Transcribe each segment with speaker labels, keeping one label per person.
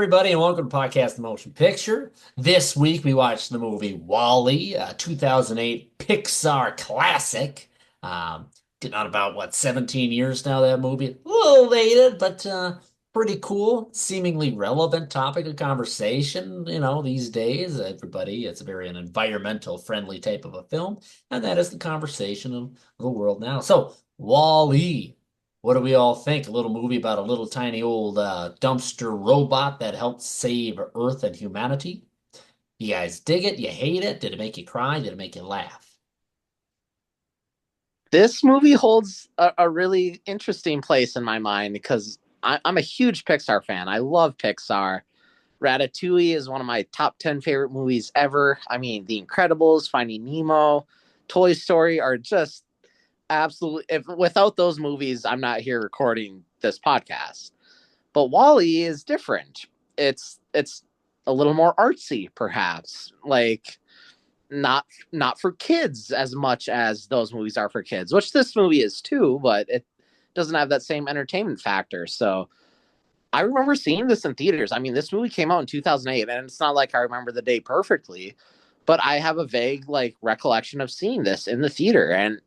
Speaker 1: everybody, and welcome to Podcast The Motion Picture. This week we watched the movie Wall-E, a 2008 Pixar classic. Getting on about, 17 years now, that movie. A little dated, but pretty cool. Seemingly relevant topic of conversation, these days. Everybody, it's a very an environmental friendly type of a film, and that is the conversation of the world now. So, Wall-E. What do we all think? A little movie about a little tiny old dumpster robot that helped save Earth and humanity. You guys dig it? You hate it? Did it make you cry? Did it make you laugh?
Speaker 2: This movie holds a really interesting place in my mind because I'm a huge Pixar fan. I love Pixar. Ratatouille is one of my top 10 favorite movies ever. I mean, The Incredibles, Finding Nemo, Toy Story are just absolutely. If without those movies, I'm not here recording this podcast. But Wall-E is different. It's a little more artsy, perhaps. Like not for kids as much as those movies are for kids, which this movie is too, but it doesn't have that same entertainment factor. So I remember seeing this in theaters. I mean, this movie came out in 2008, and it's not like I remember the day perfectly, but I have a vague like recollection of seeing this in the theater, and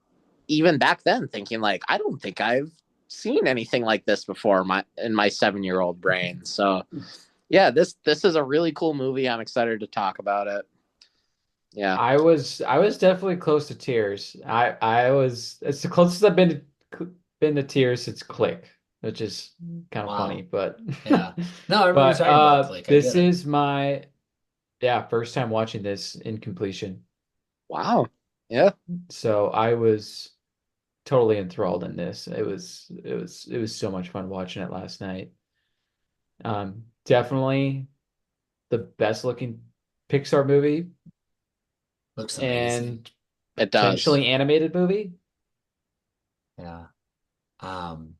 Speaker 2: even back then thinking like, I don't think I've seen anything like this before in my 7-year-old brain. So yeah, this is a really cool movie. I'm excited to talk about it. Yeah.
Speaker 3: I was definitely close to tears. I was it's the closest I've been to tears since Click, which is kind of funny,
Speaker 1: Wow.
Speaker 3: but
Speaker 1: Yeah. No, I remember
Speaker 3: but
Speaker 1: talking about Click. I
Speaker 3: this
Speaker 1: get it.
Speaker 3: is my first time watching this in completion.
Speaker 2: Wow. Yeah.
Speaker 3: So I was totally enthralled in this. It was so much fun watching it last night. Definitely the best looking Pixar movie
Speaker 1: Looks amazing.
Speaker 3: and
Speaker 2: It does.
Speaker 3: potentially animated movie.
Speaker 1: Yeah. Um,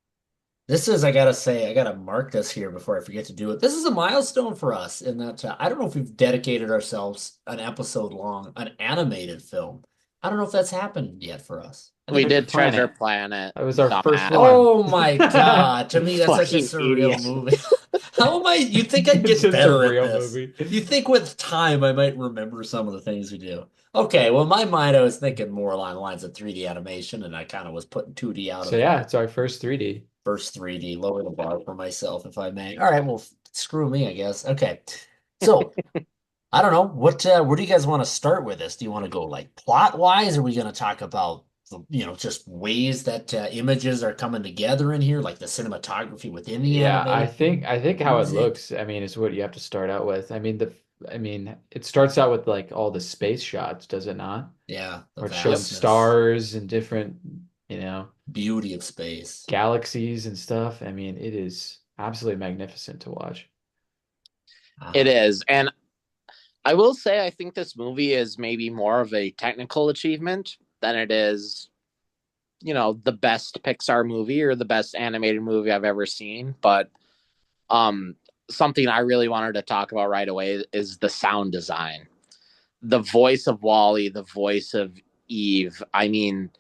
Speaker 1: this is, I gotta say, I gotta mark this here before I forget to do it. This is a milestone for us in that I don't know if we've dedicated ourselves an episode long, an animated film. I don't know if that's happened yet for us. I
Speaker 2: We
Speaker 1: think
Speaker 3: Treasure
Speaker 2: did Treasure
Speaker 3: Planet.
Speaker 2: Planet,
Speaker 3: That was our first
Speaker 2: dumbass.
Speaker 3: one.
Speaker 1: Oh my God. To me, that's such a
Speaker 2: Fucking
Speaker 1: surreal
Speaker 2: idiot.
Speaker 1: movie. How am I? You think I'd
Speaker 3: It's
Speaker 1: get
Speaker 3: just a
Speaker 1: better at
Speaker 3: real
Speaker 1: this?
Speaker 3: movie.
Speaker 1: You think with time I might remember some of the things we do? Okay, well, in my mind, I was thinking more along the lines of 3D animation, and I kind of was putting 2D out
Speaker 3: So
Speaker 1: of
Speaker 3: yeah, it's our first 3D.
Speaker 1: first 3D, lower the bar for myself, if I may. All right, well, screw me, I guess. Okay, so I don't know where do you guys want to start with this? Do you want to go like plot wise? Are we going to talk about just ways that images are coming together in here, like the cinematography within the
Speaker 3: Yeah, I think
Speaker 1: animation,
Speaker 3: I think how it
Speaker 1: music?
Speaker 3: looks, I mean, is what you have to start out with. It starts out with like all the space shots, does it not?
Speaker 1: Yeah, the
Speaker 3: Or it's showing
Speaker 1: vastness,
Speaker 3: stars and different, you know,
Speaker 1: beauty of space.
Speaker 3: galaxies and stuff. I mean, it is absolutely magnificent to watch.
Speaker 2: It
Speaker 1: Uh,
Speaker 2: is. And I will say, I think this movie is maybe more of a technical achievement than it is, the best Pixar movie or the best animated movie I've ever seen. But um, something I really wanted to talk about right away is the sound design. The voice of Wally, the voice of Eve. I mean,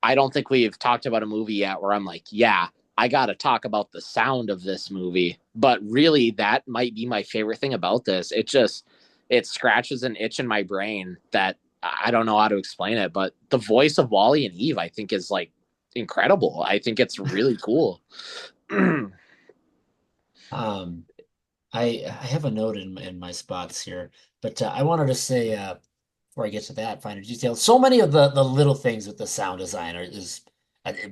Speaker 2: I don't think we've talked about a movie yet where I'm like, yeah, I got to talk about the sound of this movie. But really, that might be my favorite thing about this. It scratches an itch in my brain that I don't know how to explain it. But the voice of Wally and Eve, I think, is like incredible. I think it's really cool.
Speaker 1: um, I have a note in my spots here, but I wanted to say before I get to that finer detail, so many of the little things with the sound design is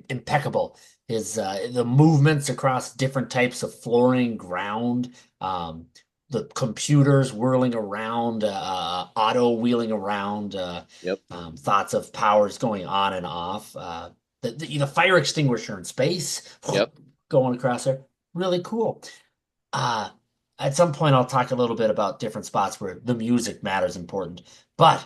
Speaker 1: impeccable. His the movements across different types of flooring, ground, um, the computers whirling around, auto wheeling around,
Speaker 2: Yep.
Speaker 1: thoughts of powers going on and off. The fire extinguisher in space
Speaker 2: Yep.
Speaker 1: going across there, really cool. Uh, at some point, I'll talk a little bit about different spots where the music matters important. But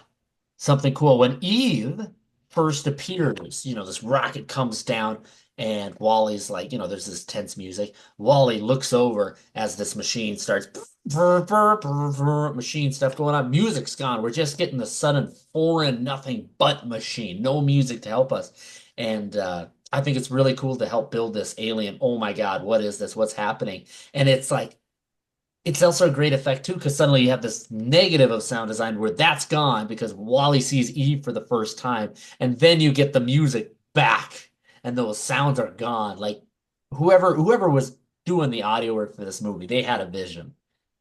Speaker 1: something cool when Eve first appears, this rocket comes down and Wally's like, there's this tense music. Wally looks over as this machine starts machine stuff going on. Music's gone. We're just getting the sudden foreign nothing but machine. No music to help us. And I think it's really cool to help build this alien. Oh my God, what is this? What's happening? And it's like it's also a great effect too, because suddenly you have this negative of sound design where that's gone because Wally sees Eve for the first time, and then you get the music back, and those sounds are gone. Like whoever was doing the audio work for this movie, they had a vision.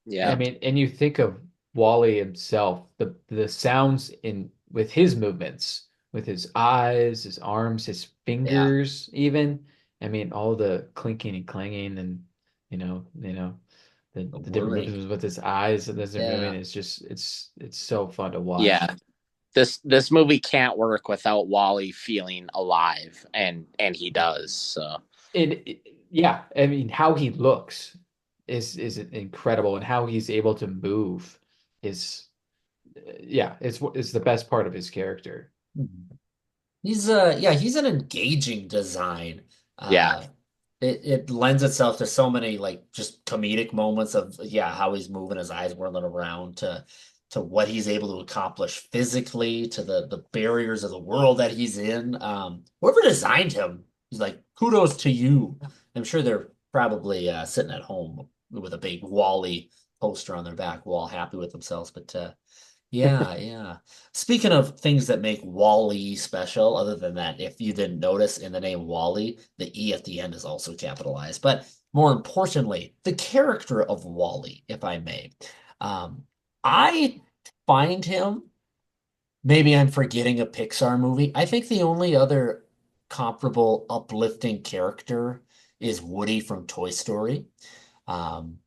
Speaker 3: I
Speaker 2: Yeah.
Speaker 3: mean, and you think of Wally himself, the sounds in with his movements, with his eyes, his arms, his
Speaker 2: Yeah.
Speaker 3: fingers, even. I mean, all the clinking and clanging and
Speaker 1: The
Speaker 3: the different
Speaker 1: whirring,
Speaker 3: movements with his eyes as they're moving.
Speaker 1: yeah.
Speaker 3: It's just it's so fun to watch.
Speaker 2: Yeah. This movie can't work without Wally feeling alive, and he does. So
Speaker 3: And yeah, I mean, how he looks is incredible, and how he's able to move is yeah, it's the best part of his character.
Speaker 1: He's an engaging design.
Speaker 2: yeah.
Speaker 1: It lends itself to so many like just comedic moments of how he's moving his eyes whirling around to what he's able to accomplish physically, to the barriers of the world that he's in. Whoever designed him, he's like, kudos to you. I'm sure they're probably sitting at home with a big Wally poster on their back wall, happy with themselves. But yeah. Speaking of things that make Wall-E special, other than that, if you didn't notice in the name Wall-E, the E at the end is also capitalized. But more importantly, the character of Wall-E, if I may. Um, I find him, maybe I'm forgetting a Pixar movie. I think the only other comparable uplifting character is Woody from Toy Story. Um,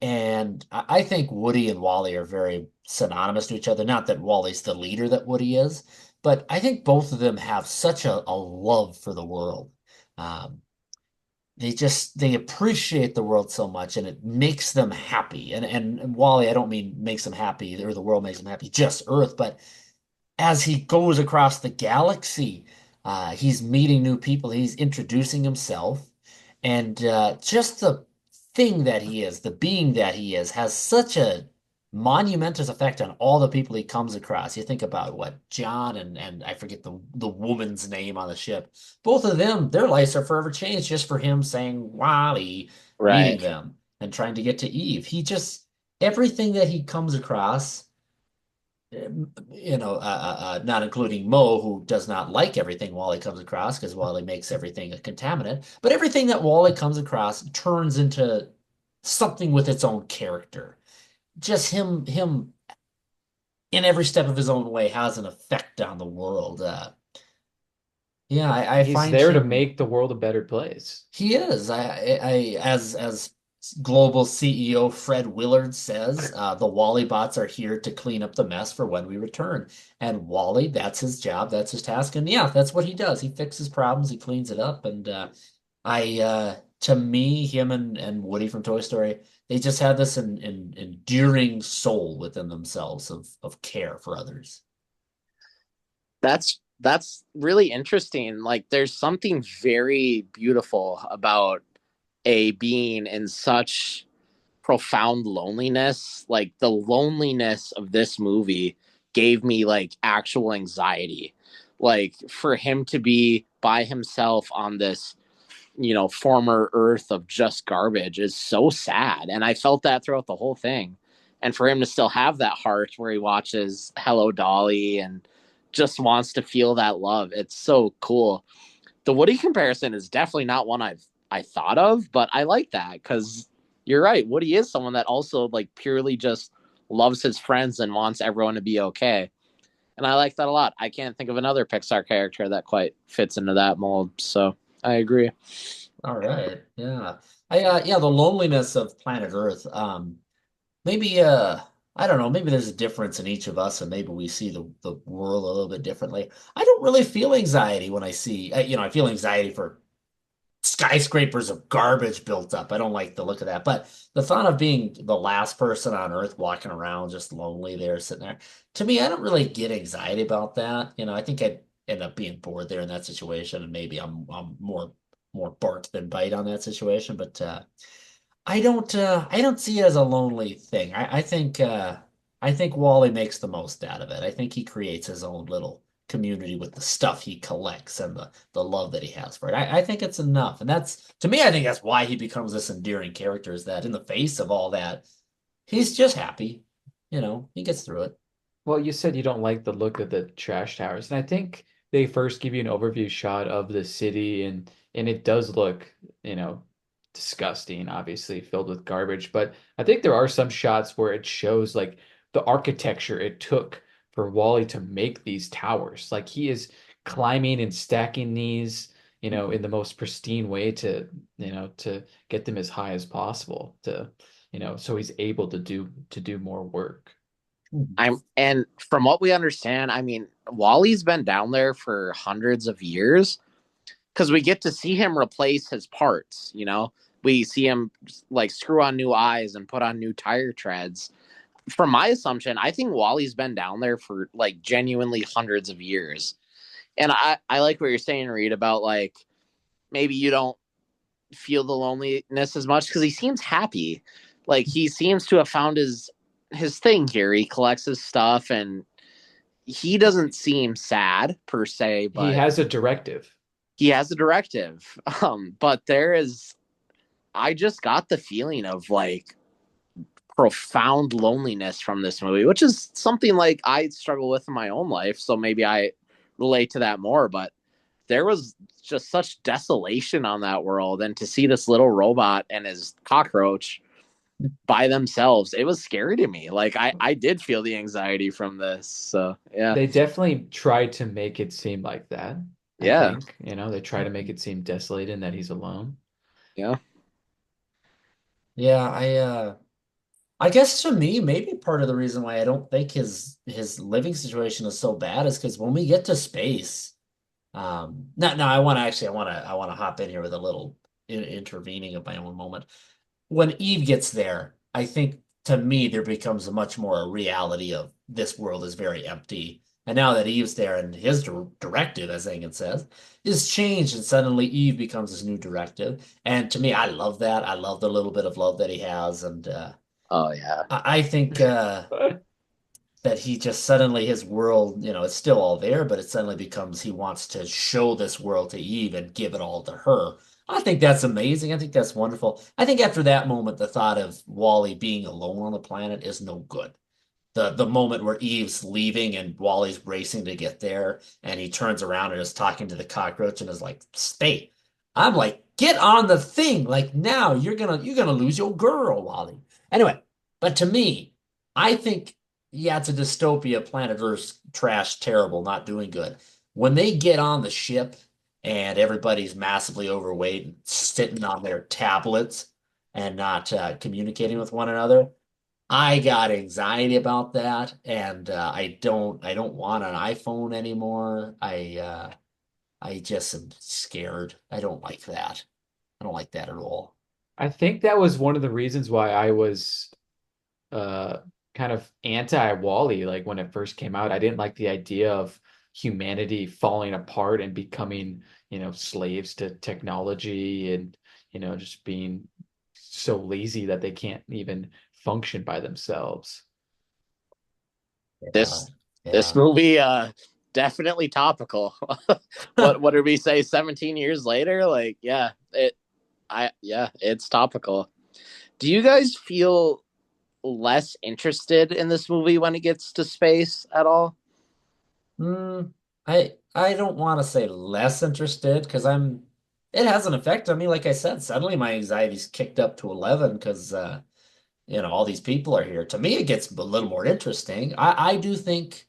Speaker 1: and I think Woody and Wally are very synonymous to each other. Not that Wally's the leader that Woody is, but I think both of them have such a love for the world. Um, they appreciate the world so much, and it makes them happy. And Wally, I don't mean makes them happy or the world makes them happy, just Earth, but as he goes across the galaxy, he's meeting new people, he's introducing himself, and just the thing that he is, the being that he is, has such a monumentous effect on all the people he comes across. You think about what John and I forget the woman's name on the ship. Both of them, their lives are forever changed just for him saying Wally, meeting
Speaker 2: Right.
Speaker 1: them and trying to get to Eve. He just everything that he comes across not including Mo, who does not like everything Wally comes across because Wally makes everything a contaminant. But everything that Wally comes across turns into something with its own character. Just him in every step of his own way has an effect on the world. I
Speaker 3: He's
Speaker 1: find
Speaker 3: there to
Speaker 1: him.
Speaker 3: make the world a better place.
Speaker 1: He is. As global CEO Fred Willard says, the Wally bots are here to clean up the mess for when we return. And Wally, that's his job, that's his task, and yeah, that's what he does. He fixes problems, he cleans it up, and to me, him and Woody from Toy Story, they just had this enduring soul within themselves of care for others.
Speaker 2: That's really interesting. Like there's something very beautiful about a being in such profound loneliness. Like the loneliness of this movie gave me like actual anxiety. Like for him to be by himself on this, former earth of just garbage is so sad. And I felt that throughout the whole thing. And for him to still have that heart where he watches Hello Dolly and just wants to feel that love, it's so cool. The Woody comparison is definitely not one I thought of, but I like that because you're right. Woody is someone that also like purely just loves his friends and wants everyone to be okay. And I like that a lot. I can't think of another Pixar character that quite fits into that mold. So I agree.
Speaker 1: All right. Yeah. The loneliness of planet Earth. Maybe I don't know, maybe there's a difference in each of us and maybe we see the world a little bit differently. I don't really feel anxiety when I see I feel anxiety for skyscrapers of garbage built up. I don't like the look of that. But the thought of being the last person on Earth walking around just lonely there, sitting there, to me, I don't really get anxiety about that. I think I'd end up being bored there in that situation, and maybe I'm more bark than bite on that situation. But I don't see it as a lonely thing. I think Wally makes the most out of it. I think he creates his own little community with the stuff he collects and the love that he has for it. I think it's enough. And that's to me, I think that's why he becomes this endearing character, is that in the face of all that he's just happy. He gets through it.
Speaker 3: Well, you said you don't like the look of the trash towers, and I think they first give you an overview shot of the city, and it does look, you know, disgusting, obviously filled with garbage. But I think there are some shots where it shows like the architecture it took for Wally to make these towers. Like he is climbing and stacking these, in the most pristine way to get them as high as possible so he's able to do more work.
Speaker 2: And from what we understand, I mean, Wally's been down there for hundreds of years because we get to see him replace his parts. We see him like screw on new eyes and put on new tire treads. From my assumption, I think Wally's been down there for like genuinely hundreds of years. And I like what you're saying, Reed, about like maybe you don't feel the loneliness as much because he seems happy. Like he seems to have found his thing here. He collects his stuff and he doesn't seem sad per se,
Speaker 3: He
Speaker 2: but
Speaker 3: has a directive.
Speaker 2: he has a directive. But I just got the feeling of like profound loneliness from this movie, which is something like I struggle with in my own life. So maybe I relate to that more, but there was just such desolation on that world. And to see this little robot and his cockroach by themselves, it was scary to me. Like I did feel the anxiety from this. So yeah.
Speaker 3: They definitely try to make it seem like that. I
Speaker 2: Yeah.
Speaker 3: think, they try to make it seem desolated and that he's alone.
Speaker 2: Yeah.
Speaker 1: Yeah, I guess to me, maybe part of the reason why I don't think his living situation is so bad is because when we get to space, no, no, I want to hop in here with a little intervening of my own moment. When Eve gets there, I think to me there becomes a much more a reality of this world is very empty. And now that Eve's there and his directive, as Engen says, is changed, and suddenly Eve becomes his new directive. And to me, I love that. I love the little bit of love that he has, and
Speaker 2: Oh yeah.
Speaker 1: I think that he just suddenly his world, it's still all there, but it suddenly becomes he wants to show this world to Eve and give it all to her. I think that's amazing. I think that's wonderful. I think after that moment, the thought of Wally being alone on the planet is no good. The moment where Eve's leaving and Wally's racing to get there, and he turns around and is talking to the cockroach and is like, "Stay." I'm like, "Get on the thing. Like now you're gonna lose your girl, Wally." Anyway, but to me, I think yeah, it's a dystopia, planet Earth's trash, terrible, not doing good. When they get on the ship and everybody's massively overweight and sitting on their tablets and not communicating with one another, I got anxiety about that, and I don't want an iPhone anymore. I just am scared. I don't like that. I don't like that at all.
Speaker 3: I think that was one of the reasons why I was uh kind of anti-Wall-E like when it first came out. I didn't like the idea of humanity falling apart and becoming, slaves to technology and, just being so lazy that they can't even function by themselves.
Speaker 1: Yeah,
Speaker 2: This
Speaker 1: yeah.
Speaker 2: movie definitely topical. What did we say 17 years later? Like, yeah, it's topical. Do you guys feel less interested in this movie when it gets to space at all?
Speaker 1: Hmm. I don't want to say less interested because it has an effect on me. Like I said, suddenly my anxiety's kicked up to 11 because all these people are here. To me, it gets a little more interesting. I do think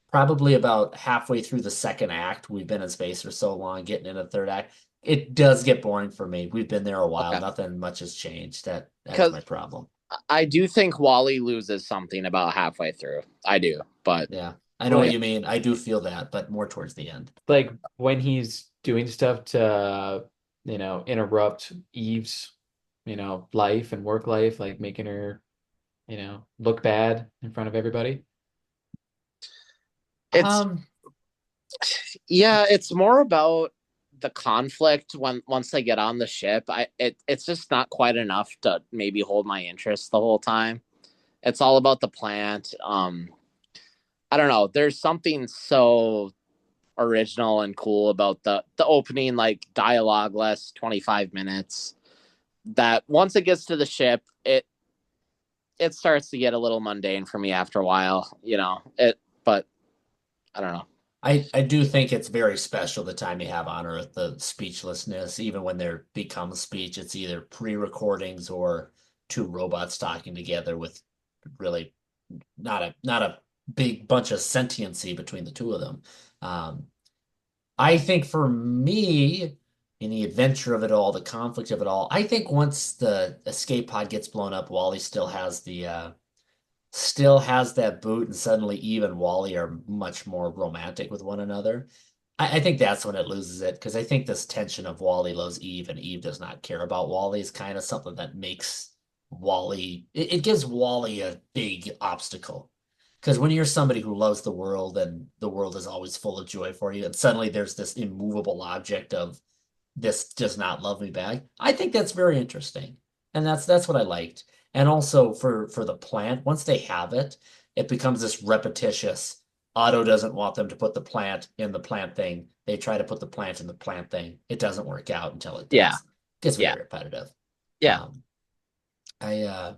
Speaker 1: probably about halfway through the second act, we've been in space for so long, getting into the third act, it does get boring for me. We've been there a while.
Speaker 2: Okay.
Speaker 1: Nothing much has changed. That is my
Speaker 2: Because
Speaker 1: problem.
Speaker 2: I do think Wally loses something about halfway through. I do, but
Speaker 1: Yeah. I know
Speaker 3: Well,
Speaker 1: what
Speaker 2: yeah.
Speaker 1: you mean. I do feel that, but more towards the end.
Speaker 3: like when he's doing stuff to, interrupt Eve's, life and work life, like making her, look bad in front of everybody.
Speaker 2: It's
Speaker 1: Um,
Speaker 2: Yeah, it's more about the conflict once they get on the ship. It's just not quite enough to maybe hold my interest the whole time. It's all about the plant. I don't know. There's something so original and cool about the opening like dialogue less 25 minutes that once it gets to the ship, it starts to get a little mundane for me after a while, it, but I don't know.
Speaker 1: I do think it's very special the time you have on Earth, the speechlessness. Even when there becomes speech, it's either pre-recordings or two robots talking together with really not a big bunch of sentiency between the two of them. Um, I think for me, in the adventure of it all, the conflict of it all, I think once the escape pod gets blown up, Wally still has that boot, and suddenly Eve and Wally are much more romantic with one another. I think that's when it loses it because I think this tension of Wally loves Eve and Eve does not care about Wally is kind of something that makes it gives Wally a big obstacle. Because when you're somebody who loves the world and the world is always full of joy for you, and suddenly there's this immovable object of this does not love me back, I think that's very interesting. And that's what I liked. And also for the plant, once they have it, it becomes this repetitious. Otto doesn't want them to put the plant in the plant thing. They try to put the plant in the plant thing. It doesn't work out until it
Speaker 2: Yeah,
Speaker 1: does. It gets
Speaker 2: yeah,
Speaker 1: very repetitive.
Speaker 2: yeah,
Speaker 1: Um, I uh,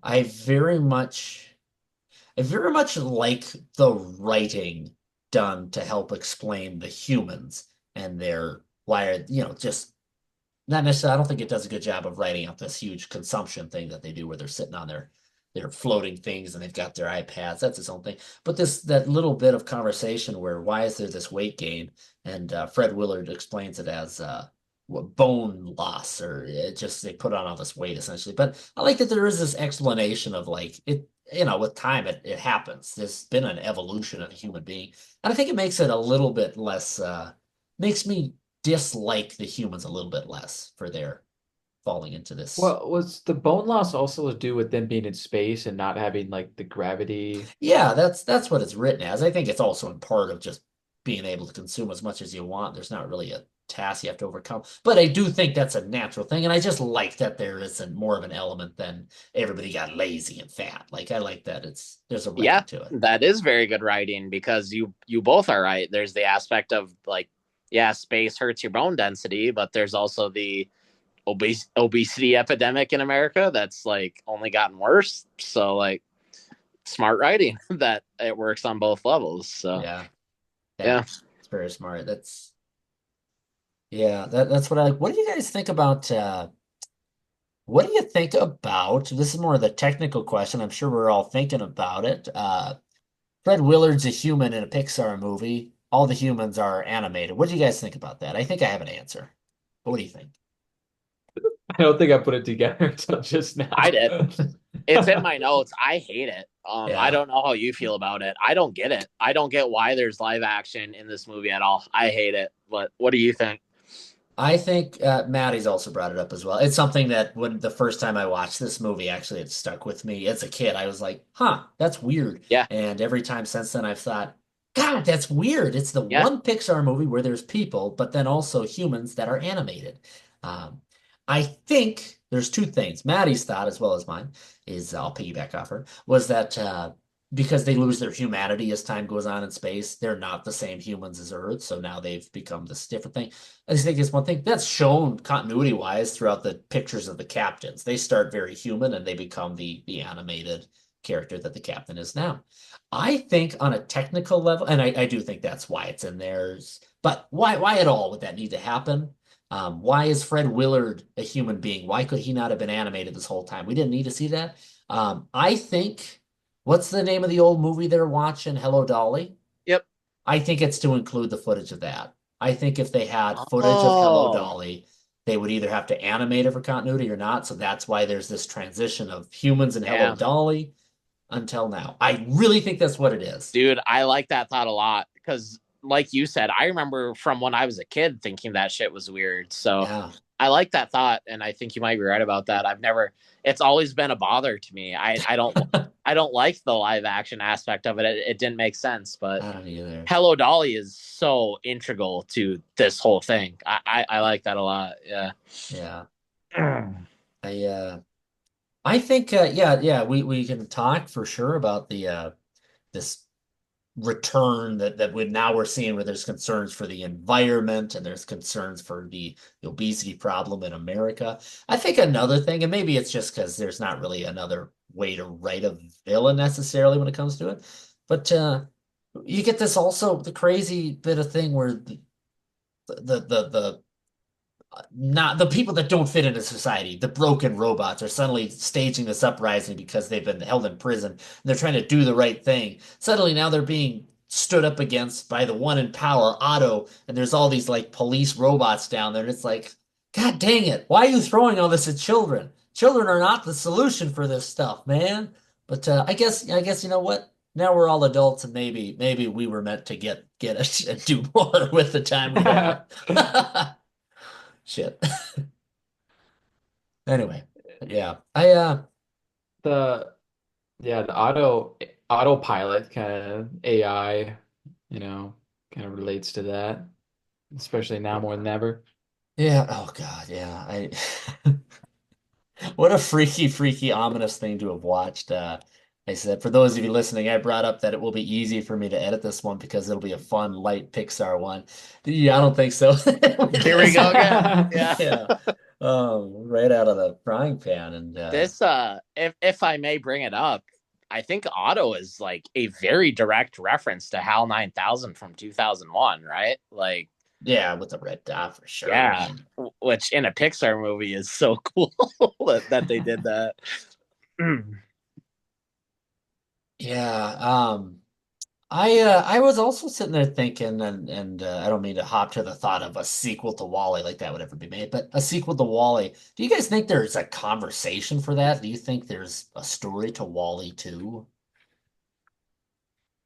Speaker 1: I very much I very much like the writing done to help explain the humans and their why just not necessarily. I don't think it does a good job of writing up this huge consumption thing that they do where they're sitting on their floating things and they've got their iPads. That's its own thing. But that little bit of conversation where why is there this weight gain? And Fred Willard explains it as bone loss, or it just they put on all this weight essentially. But I like that there is this explanation of like it. With time it happens. There's been an evolution of a human being, and I think it makes it a little bit less. Makes me dislike the humans a little bit less for their falling into this.
Speaker 3: Well, was the bone loss also to do with them being in space and not having like the gravity?
Speaker 1: Yeah, that's what it's written as. I think it's also in part of just being able to consume as much as you want. There's not really a task you have to overcome. But I do think that's a natural thing, and I just like that there isn't more of an element than everybody got lazy and fat. Like I like that there's a writing
Speaker 2: yeah.
Speaker 1: to it.
Speaker 2: That is very good writing because you both are right. There's the aspect of like, yeah, space hurts your bone density, but there's also the obesity epidemic in America that's like only gotten worse. So like smart writing that it works on both levels. So
Speaker 1: Yeah. Yeah.
Speaker 2: yeah.
Speaker 1: It's very smart. That's what I like. What do you guys think about what do you think about this is more of the technical question. I'm sure we're all thinking about it. Fred Willard's a human in a Pixar movie. All the humans are animated. What do you guys think about that? I think I have an answer. But what do you think?
Speaker 3: I don't think I put it together until just
Speaker 2: I
Speaker 3: now.
Speaker 2: did. It's in my notes. I hate it. I
Speaker 1: Yeah.
Speaker 2: don't know how you feel about it. I don't get it. I don't get why there's live action in this movie at all. I hate it. But what do you think?
Speaker 1: I think Maddie's also brought it up as well. It's something that when the first time I watched this movie, actually, it stuck with me as a kid. I was like, huh, that's weird.
Speaker 2: Yeah,
Speaker 1: And every time since then, I've thought, God, that's weird. It's the
Speaker 2: yeah,
Speaker 1: one Pixar movie where there's people, but then also humans that are animated. Um, I think there's two things. Maddie's thought, as well as mine, is I'll piggyback off her, was that because they lose their humanity as time goes on in space, they're not the same humans as Earth. So now they've become this different thing. I just think it's one thing that's shown continuity wise throughout the pictures of the captains. They start very human and they become the animated character that the captain is now. I think on a technical level, and I do think that's why it's in theirs, but why at all would that need to happen? Why is Fred Willard a human being? Why could he not have been animated this whole time? We didn't need to see that. I think, what's the name of the old movie they're watching? Hello, Dolly.
Speaker 2: yep.
Speaker 1: I think it's to include the footage of that. I think if they had footage of Hello
Speaker 2: Oh,
Speaker 1: Dolly, they would either have to animate it for continuity or not. So that's why there's this transition of humans and Hello
Speaker 2: yeah.
Speaker 1: Dolly until now. I really think that's what it is.
Speaker 2: Dude, I like that thought a lot because, like you said, I remember from when I was a kid thinking that shit was weird. So
Speaker 1: Yeah.
Speaker 2: I like that thought, and I think you might be right about that. It's always been a bother to me. I don't like the live action aspect of it. It didn't make sense, but
Speaker 1: I don't either.
Speaker 2: Hello Dolly is so integral to this whole thing. I like that a lot. Yeah.
Speaker 1: Yeah. I I think we can talk for sure about the this return that we're seeing where there's concerns for the environment and there's concerns for the obesity problem in America. I think another thing, and maybe it's just because there's not really another way to write a villain necessarily when it comes to it. But you get this also the crazy bit of thing where the not the people that don't fit into society, the broken robots, are suddenly staging this uprising because they've been held in prison and they're trying to do the right thing. Suddenly now they're being stood up against by the one in power, Otto, and there's all these like police robots down there, and it's like, God dang it, why are you throwing all this at children? Children are not the solution for this stuff, man. But I guess you know what? Now we're all adults, and maybe we were meant to get it and do more with the time we had. Shit. Anyway, yeah.
Speaker 3: The yeah, the autopilot kind of AI, kind of relates to that, especially now more than ever.
Speaker 1: Yeah, oh God, yeah. I what a freaky, ominous thing to have watched. I said, for those of you listening, I brought up that it will be easy for me to edit this one because it'll be a fun, light Pixar one. Yeah, I don't think so.
Speaker 2: Here we go again. Yeah.
Speaker 1: Yeah. Right out of the frying pan. And
Speaker 2: This if I may bring it up, I think Otto is like a very direct reference to HAL 9000 from 2001, right? Like,
Speaker 1: yeah, with the red dot for sure. I
Speaker 2: yeah,
Speaker 1: mean,
Speaker 2: which in a Pixar movie is so cool that they did that.
Speaker 1: yeah. I was also sitting there thinking, and I don't mean to hop to the thought of a sequel to Wall-E like that would ever be made, but a sequel to Wall-E. Do you guys think there's a conversation for that? Do you think there's a story to Wall-E too?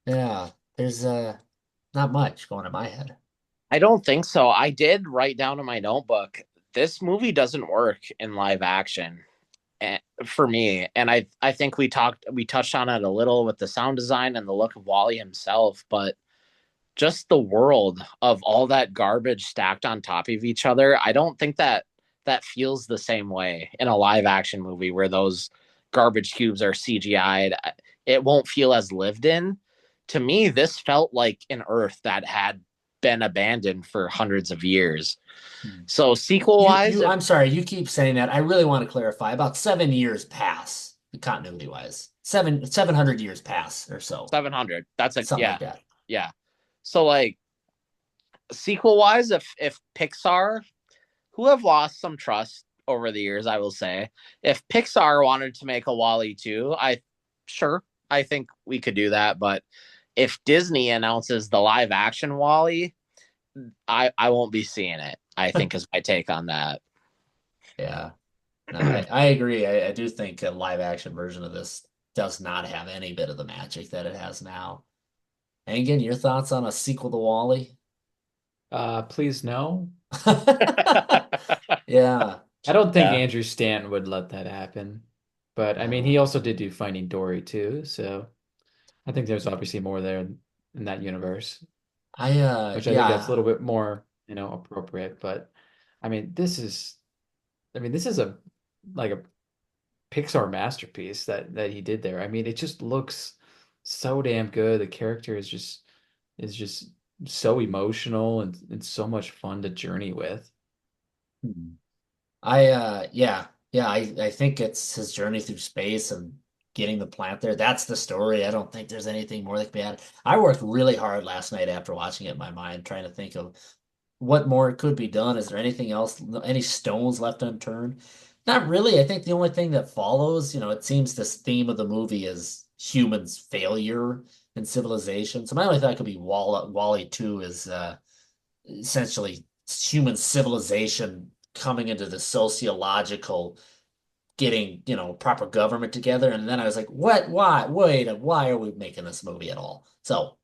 Speaker 1: Yeah, there's not much going in my head.
Speaker 2: I don't think so. I did write down in my notebook, this movie doesn't work in live action for me. And I think we touched on it a little with the sound design and the look of Wally himself, but just the world of all that garbage stacked on top of each other, I don't think that feels the same way in a live action movie where those garbage cubes are CGI'd. It won't feel as lived in. To me, this felt like an Earth that had been abandoned for hundreds of years.
Speaker 1: Hmm.
Speaker 2: So sequel wise,
Speaker 1: I'm sorry, you keep saying that. I really want to clarify. About 7 years pass, continuity wise. 700 years pass or so.
Speaker 2: 700. That's a
Speaker 1: Something
Speaker 2: yeah,
Speaker 1: like that.
Speaker 2: yeah. So like sequel wise, if Pixar, who have lost some trust over the years, I will say, if Pixar wanted to make a Wall-E 2, I think we could do that. But if Disney announces the live action Wall-E, I won't be seeing it, I think is my take on that.
Speaker 1: Yeah. No, I agree. I do think a live action version of this does not have any bit of the magic that it has now. And again, your thoughts on a sequel to Wall-E?
Speaker 3: Please no.
Speaker 1: Yeah.
Speaker 3: I don't think
Speaker 2: Yeah.
Speaker 3: Andrew Stanton would let that happen. But I mean, he also did do Finding Dory too, so I think there's obviously more there in that universe, which I think that's a
Speaker 1: Yeah.
Speaker 3: little bit more, appropriate. But I mean, this is a like a Pixar masterpiece that he did there. I mean, it just looks so damn good. The character is just so emotional and so much fun to journey with.
Speaker 1: Hmm. Yeah, I think it's his journey through space and getting the plant there. That's the story. I don't think there's anything more that can be added. I worked really hard last night after watching it in my mind, trying to think of what more could be done. Is there anything else, any stones left unturned? Not really. I think the only thing that follows, it seems this theme of the movie is humans' failure in civilization. So my only thought could be Wall-E 2 is essentially human civilization coming into the sociological getting, proper government together. And then I was like, what? Why? Why are we making this movie at all? So,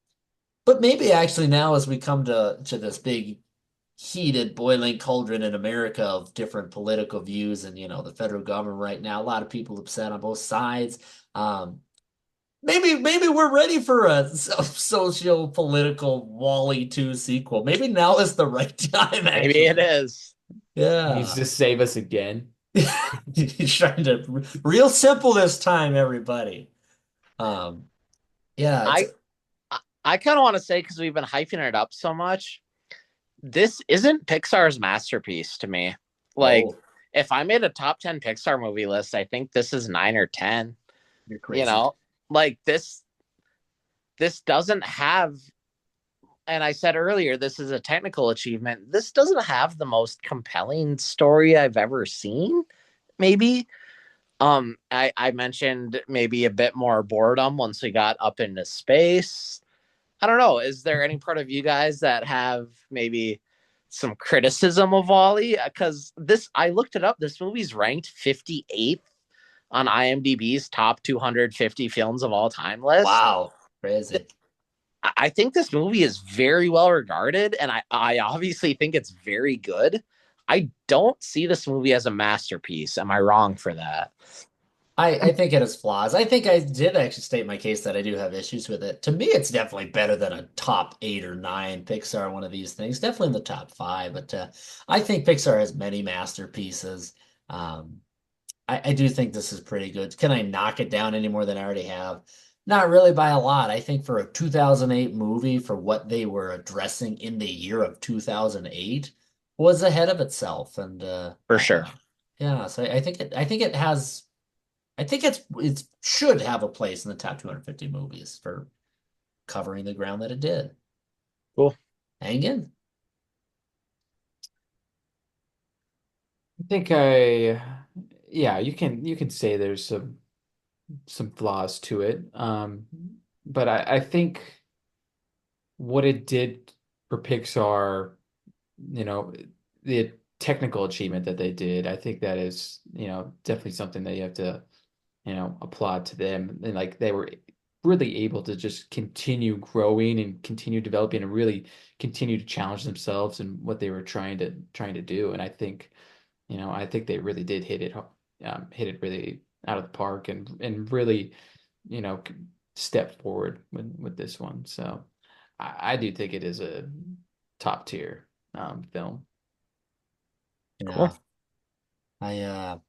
Speaker 1: but maybe actually now as we come to this big heated boiling cauldron in America of different political views and, the federal government right now, a lot of people upset on both sides. Maybe we're ready for a socio-political Wall-E 2 sequel. Maybe now is the right time,
Speaker 2: Maybe it
Speaker 1: actually.
Speaker 2: is.
Speaker 3: Needs
Speaker 1: Yeah.
Speaker 3: to save us again.
Speaker 1: He's trying to real simple this time, everybody. Um, yeah, it's
Speaker 2: I kind of want to say, because we've been hyping it up so much, this isn't Pixar's masterpiece to me. Like,
Speaker 1: oh,
Speaker 2: if I made a top 10 Pixar movie list, I think this is 9 or 10.
Speaker 1: You're
Speaker 2: You
Speaker 1: crazy.
Speaker 2: know, like this doesn't have, and I said earlier, this is a technical achievement. This doesn't have the most compelling story I've ever seen. Maybe I mentioned maybe a bit more boredom once we got up into space. I don't know. Is there any part of you guys that have maybe some criticism of Wally? Because this, I looked it up. This movie's ranked 58th on IMDb's top 250 films of all time list.
Speaker 1: Wow, crazy.
Speaker 2: I think this movie is very well regarded, and I obviously think it's very good. I don't see this movie as a masterpiece. Am I wrong for that?
Speaker 1: I think it has flaws. I think I did actually state my case that I do have issues with it. To me, it's definitely better than a top 8 or 9 Pixar, one of these things. Definitely in the top five, but I think Pixar has many masterpieces. Um, I do think this is pretty good. Can I knock it down any more than I already have? Not really by a lot. I think for a 2008 movie, for what they were addressing in the year of 2008, was ahead of itself. And
Speaker 2: For sure.
Speaker 1: yeah, so I think it has. I think it should have a place in the top 250 movies for covering the ground that it did.
Speaker 2: Cool.
Speaker 1: Hang in.
Speaker 3: I think yeah, you can say there's some flaws to it. But I think what it did for Pixar, you know, the technical achievement that they did, I think that is, definitely something that you have to, applaud to them. And like they were really able to just continue growing and continue developing and really continue to challenge themselves and what they were trying to do. And I think they really did hit it really out of the park and really, you know, step forward with this one. So I do think it is a top tier film.
Speaker 2: Cool.
Speaker 1: Yeah. I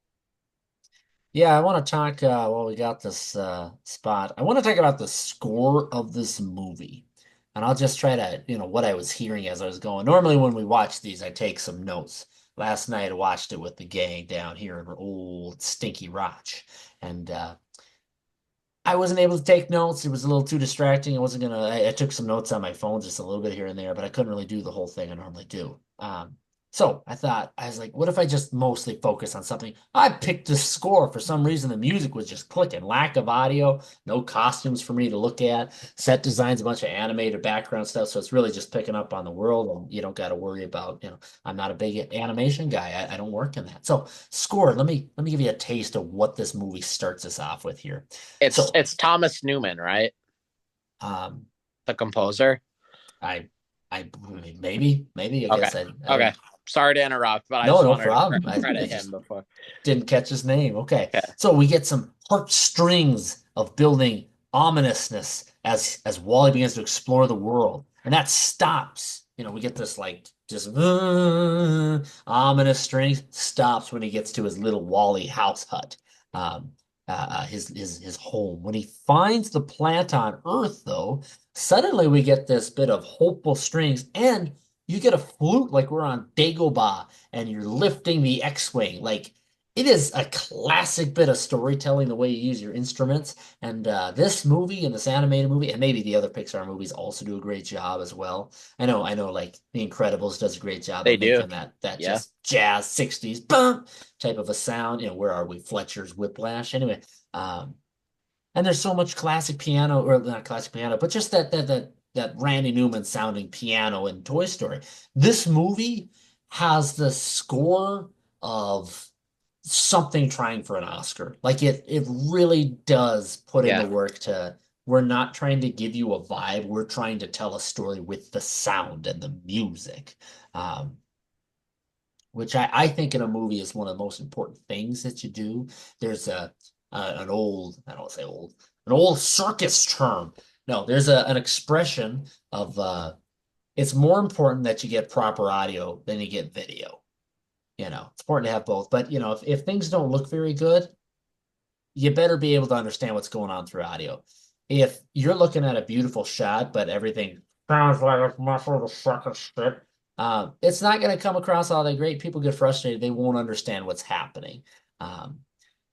Speaker 1: Yeah, I want to talk well, we got this spot. I want to talk about the score of this movie. And I'll just try to, what I was hearing as I was going. Normally when we watch these, I take some notes. Last night I watched it with the gang down here in old Stinky Roch. And I wasn't able to take notes. It was a little too distracting. I took some notes on my phone, just a little bit here and there, but I couldn't really do the whole thing I normally do. So I was like, what if I just mostly focus on something? I picked the score. For some reason, the music was just clicking. Lack of audio, no costumes for me to look at. Set designs, a bunch of animated background stuff. So it's really just picking up on the world, and you don't got to worry about, I'm not a big animation guy. I don't work in that. So score, let me give you a taste of what this movie starts us off with here. So
Speaker 2: It's Thomas Newman, right?
Speaker 1: um,
Speaker 2: The composer.
Speaker 1: I, I maybe I
Speaker 2: Okay.
Speaker 1: guess I
Speaker 2: Okay.
Speaker 1: didn't.
Speaker 2: Sorry to interrupt, but I
Speaker 1: No,
Speaker 2: just
Speaker 1: no
Speaker 2: wanted to
Speaker 1: problem. I
Speaker 2: credit him
Speaker 1: just
Speaker 2: before.
Speaker 1: didn't catch his name. Okay,
Speaker 2: Okay.
Speaker 1: so we get some heartstrings of building ominousness as Wally begins to explore the world, and that stops. We get this like just ominous strings stops when he gets to his little Wally house hut. Um, his home. When he finds the plant on Earth, though, suddenly we get this bit of hopeful strings, and you get a flute like we're on Dagobah, and you're lifting the X-wing. Like it is a classic bit of storytelling, the way you use your instruments. And this movie and this animated movie, and maybe the other Pixar movies also do a great job as well. I know, like The Incredibles does a great job
Speaker 2: They
Speaker 1: of
Speaker 2: do.
Speaker 1: making that
Speaker 2: Yeah.
Speaker 1: just jazz 60s bump type of a sound. Where are we? Fletcher's Whiplash. Anyway, um, and there's so much classic piano, or not classic piano, but just that Randy Newman sounding piano in Toy Story. This movie has the score of something trying for an Oscar. Like it really does put in
Speaker 2: Yeah.
Speaker 1: the work to we're not trying to give you a vibe, we're trying to tell a story with the sound and the music. Um, which I think in a movie is one of the most important things that you do. There's an old, I don't want to say old, an old circus term. No, there's an expression of it's more important that you get proper audio than you get video. It's important to have both. But if things don't look very good, you better be able to understand what's going on through audio. If you're looking at a beautiful shot, but everything sounds like it's muffled as fucking shit, it's not going to come across all that great. People get frustrated. They won't understand what's happening. Um,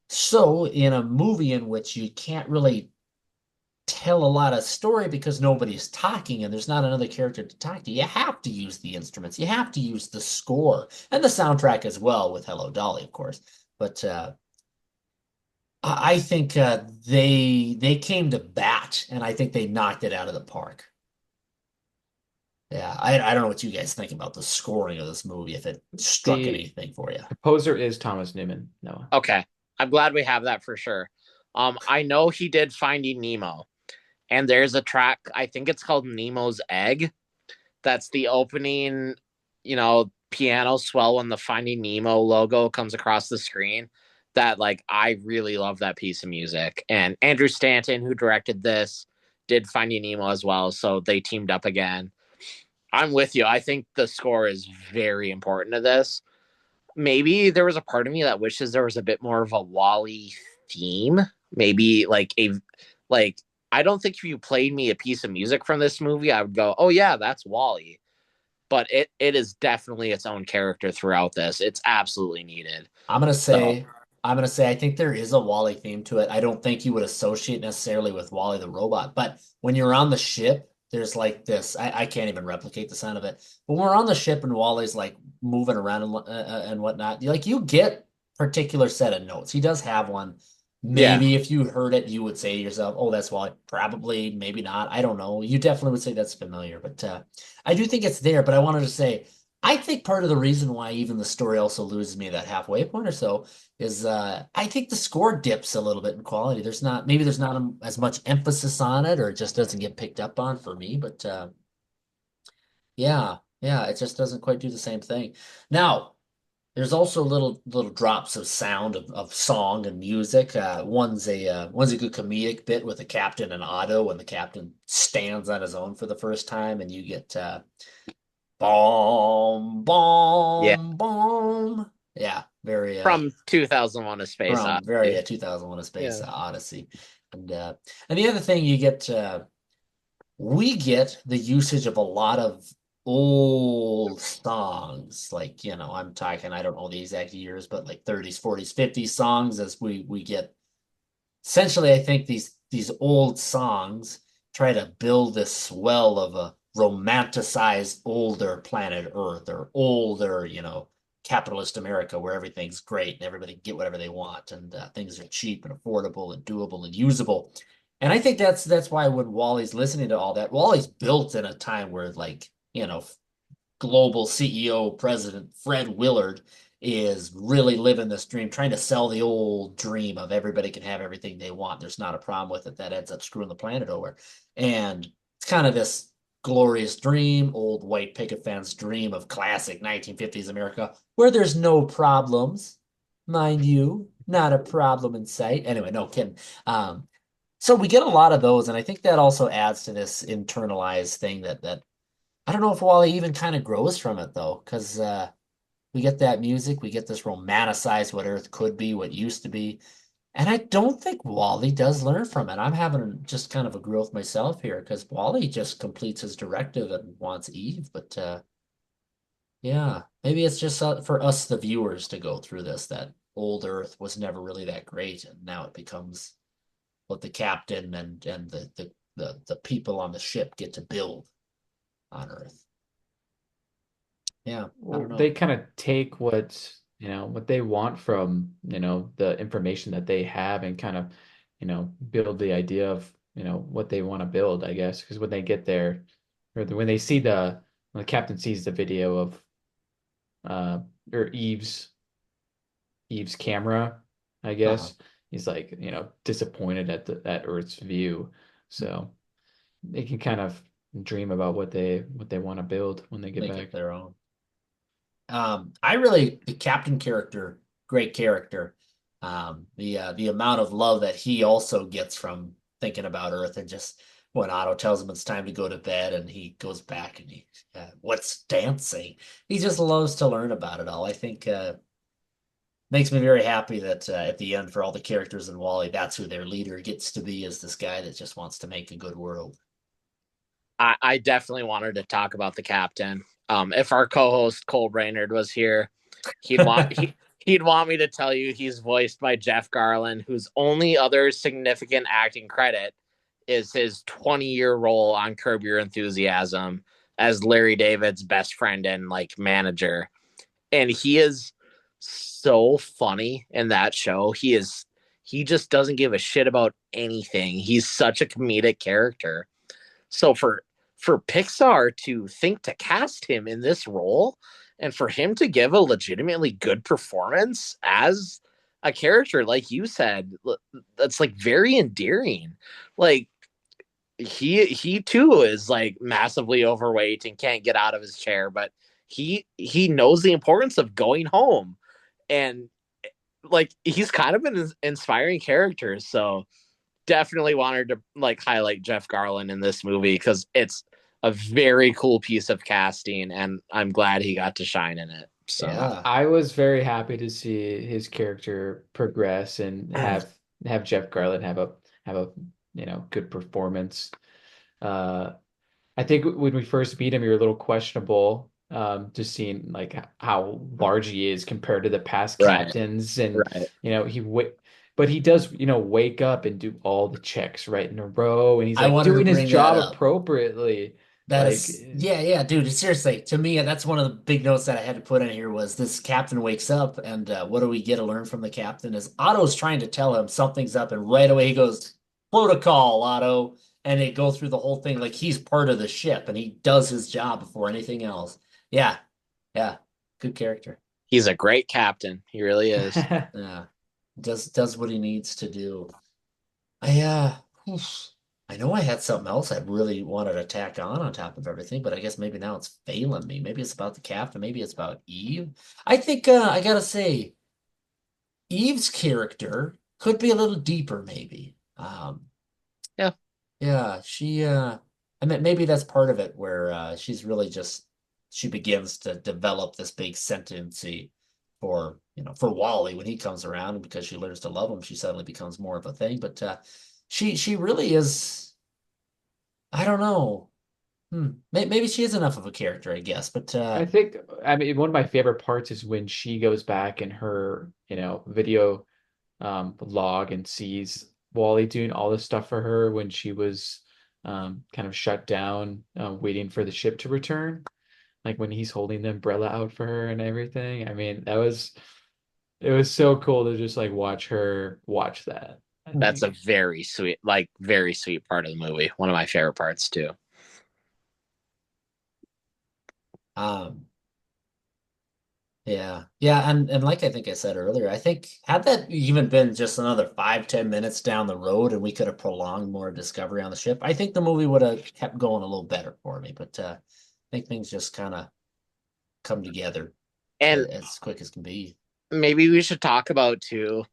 Speaker 1: So in a movie in which you can't really tell a lot of story because nobody's talking and there's not another character to talk to, you have to use the instruments. You have to use the score and the soundtrack as well with Hello Dolly, of course. But I think they came to bat and I think they knocked it out of the park. Yeah, I don't know what you guys think about the scoring of this movie, if it struck
Speaker 3: The
Speaker 1: anything for you.
Speaker 3: composer is Thomas Newman, Noah.
Speaker 2: Okay. I'm glad we have that for sure. I know he did Finding Nemo, and there's a track, I think it's called Nemo's Egg. That's the opening, piano swell when the Finding Nemo logo comes across the screen. That like I really love that piece of music. And Andrew Stanton, who directed this, did Finding Nemo as well, so they teamed up again. I'm with you. I think the score is very important to this. Maybe there was a part of me that wishes there was a bit more of a Wally theme. Maybe like I don't think if you played me a piece of music from this movie, I would go, "Oh yeah, that's Wally." But it is definitely its own character throughout this. It's absolutely needed.
Speaker 1: I'm gonna
Speaker 2: So
Speaker 1: say, I'm gonna say, I think there is a Wally theme to it. I don't think you would associate necessarily with Wally the robot, but when you're on the ship, there's like this. I can't even replicate the sound of it. But when we're on the ship and Wally's like moving around and whatnot, you get particular set of notes. He does have one.
Speaker 2: yeah,
Speaker 1: Maybe if you heard it, you would say to yourself, "Oh, that's Wally." Probably, maybe not. I don't know. You definitely would say that's familiar, but I do think it's there. But I wanted to say. I think part of the reason why even the story also loses me that halfway point or so is I think the score dips a little bit in quality. There's not as much emphasis on it, or it just doesn't get picked up on for me. But yeah, it just doesn't quite do the same thing. Now, there's also little drops of sound of song and music. One's a good comedic bit with the captain and Otto when the captain stands on his own for the first time, and you get boom,
Speaker 2: yeah.
Speaker 1: boom, boom. Yeah, very
Speaker 2: From 2001: A Space
Speaker 1: from very
Speaker 2: Odyssey.
Speaker 1: 2001: A Space
Speaker 2: Yeah.
Speaker 1: Odyssey. And and the other thing you get we get the usage of a lot of old songs. Like, I'm talking, I don't know the exact years, but like 30s, 40s, 50s songs as we get essentially, I think these old songs try to build this swell of a romanticized older planet Earth or older, capitalist America where everything's great and everybody can get whatever they want and things are cheap and affordable and doable and usable. And I think that's why when Wally's listening to all that, Wally's built in a time where like, global CEO president Fred Willard is really living this dream, trying to sell the old dream of everybody can have everything they want. There's not a problem with it. That ends up screwing the planet over. And it's kind of this glorious dream, old white picket fence dream of classic 1950s America, where there's no problems, mind you, not a problem in sight. Anyway, no kidding. So we get a lot of those, and I think that also adds to this internalized thing that I don't know if Wally even kind of grows from it though, because we get that music, we get this romanticized what Earth could be, what used to be, and I don't think Wally does learn from it. I'm having just kind of a growth myself here because Wally just completes his directive and wants Eve, but yeah, maybe it's just for us, the viewers, to go through this that old Earth was never really that great, and now it becomes what the captain and the people on the ship get to build on Earth. Yeah, I don't
Speaker 3: Well, they
Speaker 1: know.
Speaker 3: kind of take what they want from, the information that they have and kind of, build the idea of, what they want to build, I guess. Because when they get there, or when they see when the captain sees the video of uh or Eve's camera, I
Speaker 1: Uh-huh.
Speaker 3: guess, he's like, disappointed at Earth's view. So they can kind of dream about what they want to build when they get
Speaker 1: Make it
Speaker 3: back.
Speaker 1: their own. I really the captain character, great character. The amount of love that he also gets from thinking about Earth and just when Otto tells him it's time to go to bed and he goes back and what's dancing? He just loves to learn about it all. I think makes me very happy that at the end for all the characters in Wally, that's who their leader gets to be is this guy that just wants to make a good world.
Speaker 2: I definitely wanted to talk about the captain. If our co-host Cole Brainerd was here, he'd want He'd want me to tell you he's voiced by Jeff Garlin, whose only other significant acting credit is his 20-year role on Curb Your Enthusiasm as Larry David's best friend and like manager. And he is so funny in that show. He just doesn't give a shit about anything. He's such a comedic character. So for Pixar to think to cast him in this role and for him to give a legitimately good performance as a character, like you said, that's like very endearing. Like he too is like massively overweight and can't get out of his chair, but he knows the importance of going home, and like he's kind of an inspiring character. So definitely wanted to like highlight Jeff Garlin in this movie because it's a very cool piece of casting, and I'm glad he got to shine in it. So
Speaker 1: Yeah.
Speaker 3: I was very happy to see his character progress and have Jeff Garland have a good performance. Uh, I think when we first meet him, you're a little questionable, just seeing like how large he is compared to the past
Speaker 2: right,
Speaker 3: captains, and
Speaker 2: right.
Speaker 3: but he does wake up and do all the checks right in a row, and he's
Speaker 1: I
Speaker 3: like
Speaker 1: wanted to
Speaker 3: doing his
Speaker 1: bring that
Speaker 3: job
Speaker 1: up.
Speaker 3: appropriately.
Speaker 1: That
Speaker 3: Like,
Speaker 1: is, yeah, yeah, dude. Seriously, to me, that's one of the big notes that I had to put in here was this captain wakes up, and what do we get to learn from the captain? Is Otto's trying to tell him something's up, and right away he goes, "Protocol, Otto," and they go through the whole thing like he's part of the ship and he does his job before anything else. Yeah, yeah, good character.
Speaker 2: He's a great captain. He really is.
Speaker 1: Yeah, does what he needs to do. Oof. I know I had something else I really wanted to tack on top of everything, but I guess maybe now it's failing me. Maybe it's about the captain, maybe it's about Eve. I think I gotta say, Eve's character could be a little deeper, maybe.
Speaker 2: Yeah.
Speaker 1: Yeah, I mean maybe that's part of it where she's really just she begins to develop this big sentiency for for Wally when he comes around, and because she learns to love him, she suddenly becomes more of a thing. But she really is. I don't know. Maybe she is enough of a character, I guess. But
Speaker 3: I think, I mean, one of my favorite parts is when she goes back in her, video log and sees Wally doing all this stuff for her when she was kind of shut down, waiting for the ship to return. Like when he's holding the umbrella out for her and everything. I mean, it was so cool to just like watch her watch that, I
Speaker 2: That's a
Speaker 3: think.
Speaker 2: very sweet part of the movie. One of my favorite parts too.
Speaker 1: um, yeah, yeah, and like I think I said earlier, I think had that even been just another 5, 10 minutes down the road, and we could have prolonged more discovery on the ship, I think the movie would have kept going a little better for me. But I think things just kind of come together
Speaker 2: And
Speaker 1: as quick as can be.
Speaker 2: maybe we should talk about too.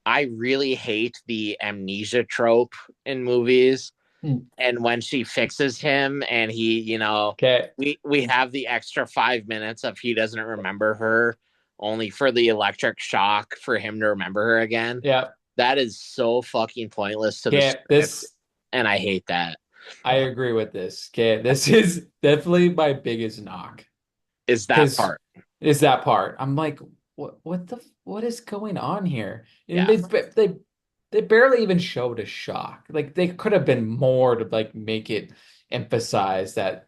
Speaker 2: I really hate the amnesia trope in movies.
Speaker 1: Hmm.
Speaker 2: And when she fixes him and he,
Speaker 3: Okay.
Speaker 2: we have the extra 5 minutes of he doesn't remember her, only for the electric shock for him to remember her again.
Speaker 3: Yeah.
Speaker 2: That is so fucking pointless to the
Speaker 3: Okay.
Speaker 2: script, and I hate that.
Speaker 3: I
Speaker 1: Yeah.
Speaker 3: agree with this. Okay. This is definitely my biggest knock.
Speaker 2: Is that
Speaker 3: Because
Speaker 2: part?
Speaker 3: is that part. I'm like, what is going on here? And
Speaker 2: Yeah.
Speaker 3: they barely even showed a shock. Like they could have been more to like make it emphasize that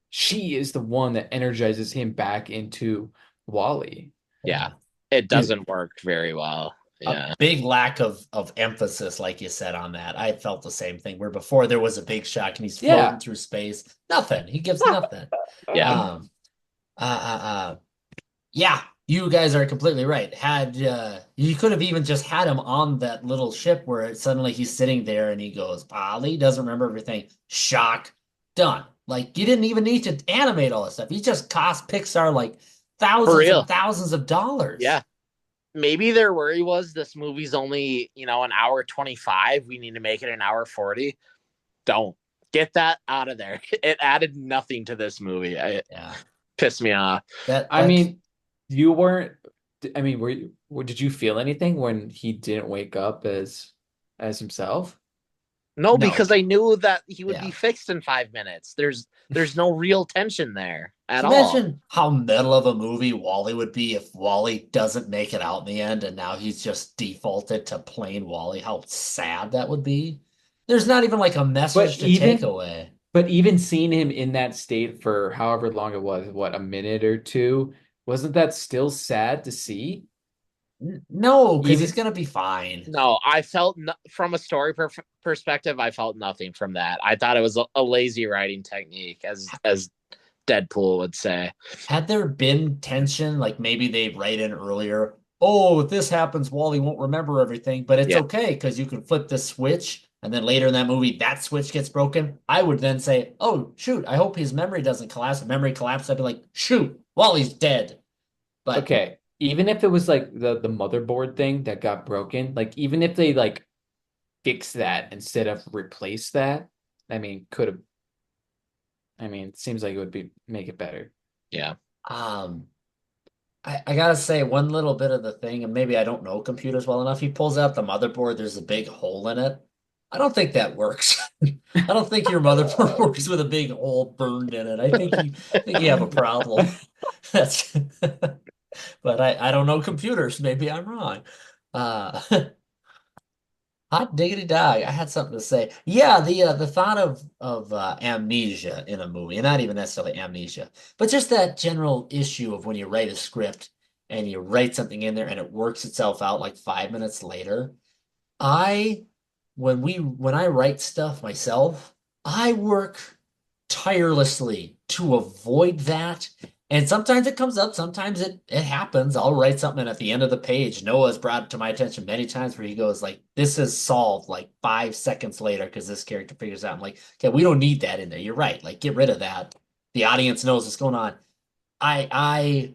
Speaker 3: she is the one that energizes him back into Wally.
Speaker 2: Yeah.
Speaker 1: Yeah.
Speaker 2: It
Speaker 1: Dude,
Speaker 2: doesn't work very well.
Speaker 1: a
Speaker 2: Yeah.
Speaker 1: big lack of emphasis, like you said, on that. I felt the same thing where before there was a big shock and he's floating
Speaker 3: Yeah.
Speaker 1: through space. Nothing. He gives nothing.
Speaker 2: Yeah.
Speaker 1: Um, yeah, you guys are completely right. Had you could have even just had him on that little ship where suddenly he's sitting there and he goes, Ollie doesn't remember everything. Shock, done. Like you didn't even need to animate all this stuff. He just cost Pixar like
Speaker 2: For
Speaker 1: thousands and
Speaker 2: real.
Speaker 1: thousands of dollars.
Speaker 2: Yeah. Maybe their worry was this movie's only, an hour 25. We need to make it an hour 40. Don't get that out of there. It added nothing to this movie. It
Speaker 1: Yeah,
Speaker 2: pissed me off.
Speaker 1: that
Speaker 3: I
Speaker 1: that
Speaker 3: mean, you weren't I mean, did you feel anything when he didn't wake up as himself?
Speaker 2: No,
Speaker 1: no,
Speaker 2: because I knew that he would be
Speaker 1: yeah.
Speaker 2: fixed in 5 minutes. There's no real tension there. at
Speaker 1: Can you
Speaker 2: all.
Speaker 1: imagine how metal of a movie Wally would be if Wally doesn't make it out in the end and now he's just defaulted to plain Wally? How sad that would be. There's not even like a
Speaker 3: But
Speaker 1: message to take
Speaker 3: even
Speaker 1: away.
Speaker 3: but even seeing him in that state for however long it was, what, a minute or two, wasn't that still sad to see?
Speaker 1: No, because he's
Speaker 3: Even
Speaker 1: gonna be fine.
Speaker 2: No, I felt from a story perspective, I felt nothing from that. I thought it was a lazy writing technique, as Deadpool would say.
Speaker 1: Had there been tension, like maybe they write in earlier, oh, if this happens, Wally won't remember everything, but it's
Speaker 2: Yeah,
Speaker 1: okay because you can flip this switch, and then later in that movie, that switch gets broken. I would then say, oh, shoot, I hope his memory doesn't collapse. If memory collapses, I'd be like, shoot, Wally's dead. But
Speaker 3: okay, even if it was like the motherboard thing that got broken, like even if they like fix that instead of replace that, I mean, could have. I mean, it seems like it would be make it better.
Speaker 2: yeah.
Speaker 1: um, I gotta say one little bit of the thing, and maybe I don't know computers well enough. He pulls out the motherboard, there's a big hole in it. I don't think that works. I don't think your motherboard works with a big hole burned in it. I think you have a problem. That's but I don't know computers. Maybe I'm wrong. Uh Hot diggity dog. I had something to say. Yeah, the thought of amnesia in a movie, and not even necessarily amnesia, but just that general issue of when you write a script and you write something in there and it works itself out like 5 minutes later. I when I write stuff myself, I work tirelessly to avoid that. And sometimes it comes up, sometimes it happens. I'll write something and at the end of the page, Noah's brought it to my attention many times where he goes like, this is solved like 5 seconds later because this character figures out. I'm like, okay, we don't need that in there. You're right. Like, get rid of that. The audience knows what's going on. I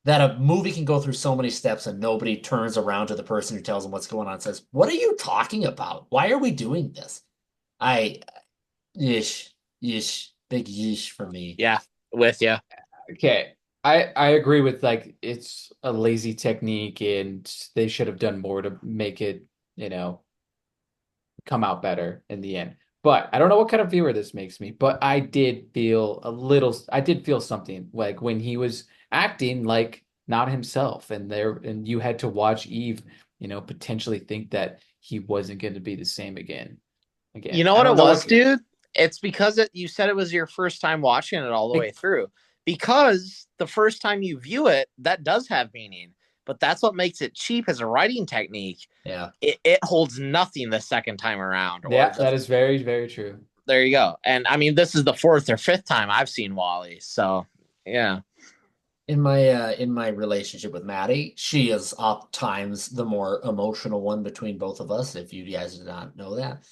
Speaker 1: that a movie can go through so many steps and nobody turns around to the person who tells them what's going on and says, what are you talking about? Why are we doing this? I Yeesh, yeesh, big yeesh for me.
Speaker 2: Yeah, with you.
Speaker 3: Okay. I agree with like it's a lazy technique and they should have done more to make it, you know, come out better in the end. But I don't know what kind of viewer this makes me, but I did feel something like when he was acting like not himself and you had to watch Eve, potentially think that he wasn't going to be the same
Speaker 2: You
Speaker 3: again.
Speaker 2: know
Speaker 3: I
Speaker 2: what
Speaker 3: don't
Speaker 2: it
Speaker 3: know
Speaker 2: was,
Speaker 3: what
Speaker 2: dude? It's because you said it was your first time watching it all the way
Speaker 3: it,
Speaker 2: through. Because the first time you view it, that does have meaning. But that's what makes it cheap as a writing technique.
Speaker 1: Yeah.
Speaker 2: It holds nothing the second time around.
Speaker 3: yeah, that is very, very true.
Speaker 2: There you go. And I mean, this is the fourth or fifth time I've seen Wally. So yeah.
Speaker 1: In my relationship with Maddie, she is oft times the more emotional one between both of us, if you guys did not know that.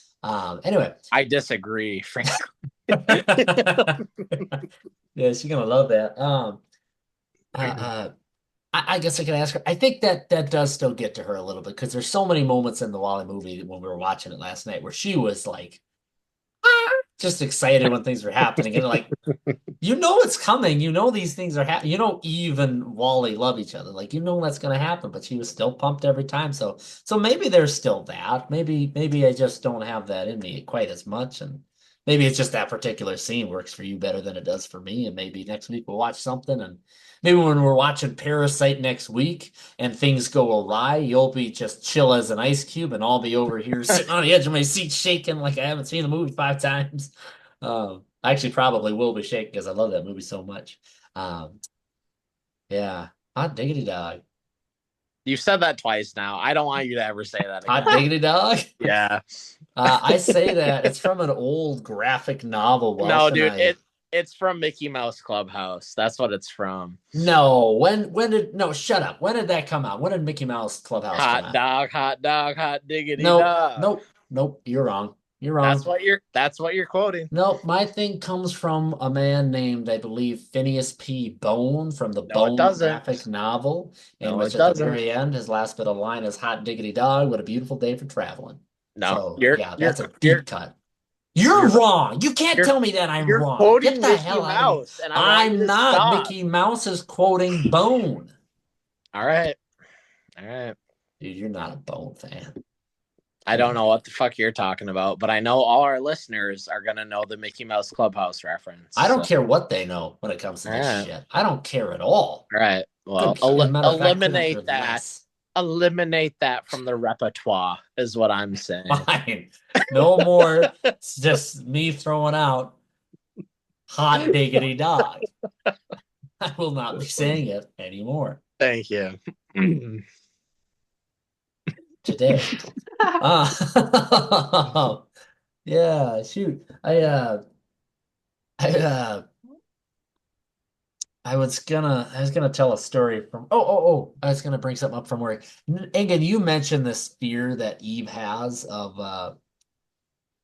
Speaker 1: Anyway.
Speaker 2: I disagree, frankly.
Speaker 1: Yeah, she's gonna love that. Uh, uh, I guess I could ask her. I think that does still get to her a little bit because there's so many moments in the Wally movie when we were watching it last night where she was like just excited when things were happening and like it's coming. These things are happening. Eve and Wally love each other. Like that's gonna happen, but she was still pumped every time. So maybe there's still that. Maybe I just don't have that in me quite as much, and maybe it's just that particular scene works for you better than it does for me. And maybe next week we'll watch something, and maybe when we're watching Parasite next week and things go awry, you'll be just chill as an ice cube, and I'll be over here sitting on the edge of my seat shaking like I haven't seen the movie 5 times. I actually probably will be shaking because I love that movie so much. Um, yeah, hot diggity dog.
Speaker 2: You've said that twice now. I don't want you to ever say that
Speaker 1: Hot
Speaker 2: again.
Speaker 1: diggity dog.
Speaker 2: Yeah.
Speaker 1: I say that it's from an old graphic novel.
Speaker 2: No,
Speaker 1: Welsh and
Speaker 2: dude,
Speaker 1: I.
Speaker 2: it's from Mickey Mouse Clubhouse. That's what it's from.
Speaker 1: No, when did no? Shut up. When did that come out? When did Mickey Mouse Clubhouse come
Speaker 2: Hot
Speaker 1: out?
Speaker 2: dog, hot dog, hot diggity
Speaker 1: Nope,
Speaker 2: dog.
Speaker 1: nope, nope. You're wrong. You're
Speaker 2: That's
Speaker 1: wrong.
Speaker 2: what you're quoting.
Speaker 1: Nope, my thing comes from a man named, I believe, Phineas P. Bone from the
Speaker 2: No, it
Speaker 1: Bone graphic
Speaker 2: doesn't.
Speaker 1: novel, in
Speaker 2: No,
Speaker 1: which
Speaker 2: it
Speaker 1: at the
Speaker 2: doesn't.
Speaker 1: very end, his last bit of line is "Hot diggity dog, what a beautiful day for traveling."
Speaker 2: No,
Speaker 1: So
Speaker 2: you're
Speaker 1: yeah,
Speaker 2: you're
Speaker 1: that's a
Speaker 2: you're
Speaker 1: deep cut. You're
Speaker 2: you're
Speaker 1: wrong. You can't
Speaker 2: you're
Speaker 1: tell me that I'm
Speaker 2: you're
Speaker 1: wrong. Get
Speaker 2: quoting
Speaker 1: the
Speaker 2: Mickey
Speaker 1: hell out of here.
Speaker 2: Mouse, and I want you
Speaker 1: I'm
Speaker 2: to
Speaker 1: not.
Speaker 2: stop.
Speaker 1: Mickey Mouse is quoting Bone.
Speaker 2: All right. All right.
Speaker 1: Dude, you're not a Bone fan.
Speaker 2: I don't know what the fuck you're talking about, but I know all our listeners are gonna know the Mickey Mouse Clubhouse reference.
Speaker 1: I don't
Speaker 2: So,
Speaker 1: care what they know when it comes to
Speaker 2: all
Speaker 1: this
Speaker 2: right,
Speaker 1: shit. I don't care at all.
Speaker 2: all right.
Speaker 1: Good,
Speaker 2: Well,
Speaker 1: as a matter of fact, couldn't care
Speaker 2: eliminate that.
Speaker 1: less.
Speaker 2: Eliminate that from the repertoire is what I'm saying.
Speaker 1: Fine. No more. It's just me throwing out hot diggity dog. I will not be saying it anymore
Speaker 2: Thank you.
Speaker 1: today. Yeah, shoot. I I was gonna tell a story from I was gonna bring something up from work. Engen, you mentioned this fear that Eve has of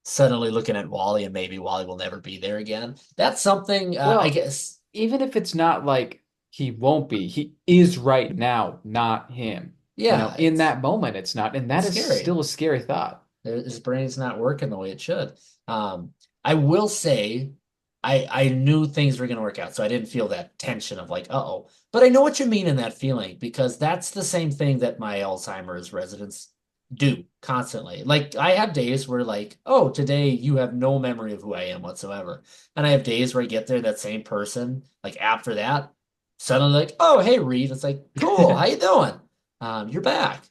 Speaker 1: suddenly looking at Wally and maybe Wally will never be there again. That's something I
Speaker 3: Well,
Speaker 1: guess.
Speaker 3: even if it's not like he won't be, he is right now, not him.
Speaker 1: Yeah,
Speaker 3: In
Speaker 1: it's
Speaker 3: that moment, it's not, and that is
Speaker 1: scary.
Speaker 3: still a scary thought.
Speaker 1: His brain's not working the way it should. I will say, I knew things were going to work out, so I didn't feel that tension of like, uh-oh. But I know what you mean in that feeling because that's the same thing that my Alzheimer's residents do constantly. Like I have days where like, oh, today you have no memory of who I am whatsoever, and I have days where I get there, that same person, like after that, suddenly like, oh, hey Reed, it's like, cool, how you doing? You're back.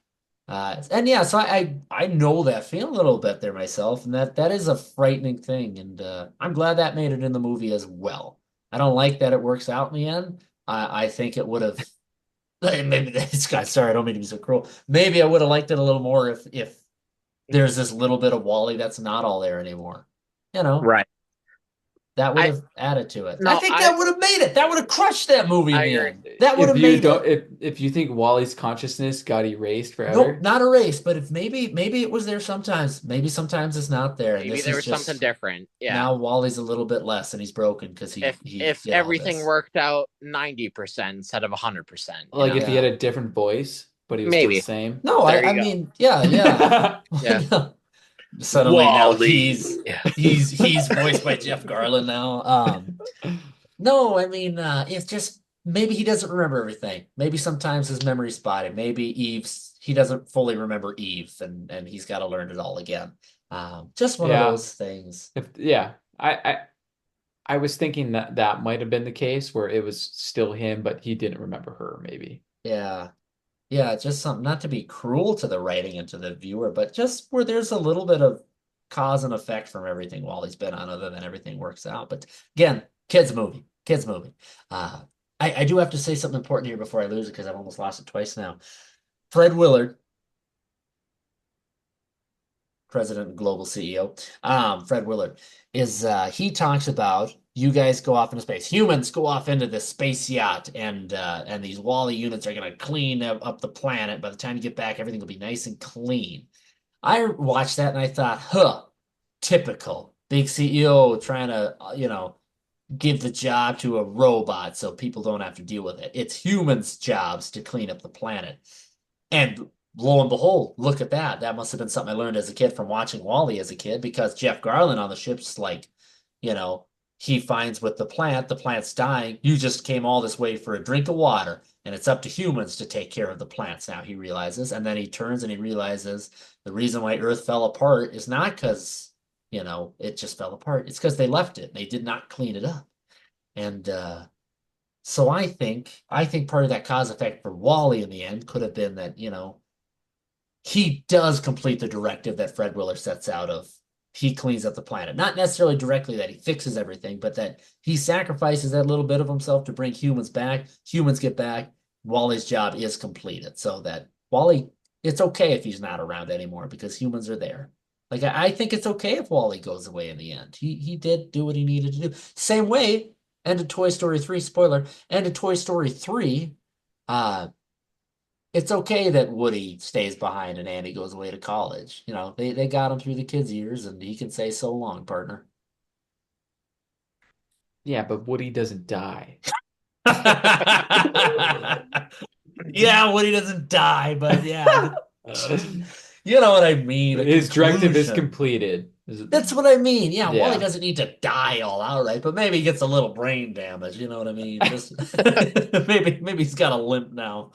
Speaker 1: And yeah, so I know that feeling a little bit there myself, and that is a frightening thing, and I'm glad that made it in the movie as well. I don't like that it works out in the end. I think it would have maybe this guy. Sorry, I don't mean to be so cruel. Maybe I would have liked it a little more if there's this little bit of Wally that's not all there anymore. You know,
Speaker 2: Right.
Speaker 1: that would
Speaker 2: I
Speaker 1: have added to it. I
Speaker 2: no,
Speaker 1: think that would have made it. That would have crushed that movie in
Speaker 2: I
Speaker 1: the
Speaker 2: agree.
Speaker 1: end. That would
Speaker 3: If
Speaker 1: have
Speaker 3: you
Speaker 1: made
Speaker 3: don't,
Speaker 1: it.
Speaker 3: if you think Wally's consciousness got erased
Speaker 1: Nope,
Speaker 3: forever,
Speaker 1: not erased, but if maybe it was there sometimes. Maybe sometimes it's not there. And
Speaker 2: Maybe
Speaker 1: this
Speaker 2: there
Speaker 1: is
Speaker 2: was something
Speaker 1: just
Speaker 2: different. Yeah.
Speaker 1: now Wally's a little bit less and he's broken because he
Speaker 2: If
Speaker 1: did all
Speaker 2: everything
Speaker 1: this.
Speaker 2: worked out 90% instead of 100%,
Speaker 3: like if he had
Speaker 1: Yeah.
Speaker 3: a different voice, but he was still the
Speaker 2: Maybe.
Speaker 3: same.
Speaker 1: No,
Speaker 2: There
Speaker 1: I
Speaker 2: you go.
Speaker 1: mean, yeah.
Speaker 2: Yeah.
Speaker 1: Suddenly now
Speaker 2: Wally.
Speaker 1: he's voiced by Jeff Garlin now. No, I mean, it's just maybe he doesn't remember everything. Maybe sometimes his memory's spotty. Maybe he doesn't fully remember Eve and he's got to learn it all again. Just one of
Speaker 3: Yeah.
Speaker 1: those things.
Speaker 3: Yeah. I was thinking that that might have been the case where it was still him, but he didn't remember her, maybe.
Speaker 1: Yeah. Yeah, just something not to be cruel to the writing and to the viewer, but just where there's a little bit of cause and effect from everything Wally's been on, other than everything works out. But again, kids movie, kids movie. Uh, I do have to say something important here before I lose it because I've almost lost it twice now. Fred Willard, President and Global CEO, Fred Willard, is he talks about you guys go off into space. Humans go off into this space yacht, and these Wally units are going to clean up the planet. By the time you get back, everything will be nice and clean. I watched that and I thought, huh, typical big CEO trying to, give the job to a robot so people don't have to deal with it. It's humans' jobs to clean up the planet. And lo and behold, look at that. That must have been something I learned as a kid from watching Wally as a kid because Jeff Garlin on the ship's like, you know, he finds with the plant's dying. You just came all this way for a drink of water, and it's up to humans to take care of the plants now, he realizes. And then he turns and he realizes the reason why Earth fell apart is not because, it just fell apart. It's because they left it. They did not clean it up. And so I think part of that cause effect for Wally in the end could have been that, he does complete the directive that Fred Willard sets out of he cleans up the planet. Not necessarily directly that he fixes everything, but that he sacrifices that little bit of himself to bring humans back. Humans get back. Wally's job is completed so that Wally, it's okay if he's not around anymore because humans are there. Like I think it's okay if Wally goes away in the end. He did do what he needed to do. Same way, end of Toy Story 3, spoiler, end of Toy Story 3, uh, it's okay that Woody stays behind and Andy goes away to college. They got him through the kids' years and he can say so long, partner.
Speaker 3: Yeah, but Woody doesn't die.
Speaker 1: Yeah, Woody doesn't die, but yeah. You know what I mean?
Speaker 3: His directive is
Speaker 1: Conclusion.
Speaker 3: completed.
Speaker 1: That's what I mean. Yeah, Wally
Speaker 3: Yeah.
Speaker 1: doesn't need to die all outright, but maybe he gets a little brain damage. You know what I mean? Just maybe he's got a limp now.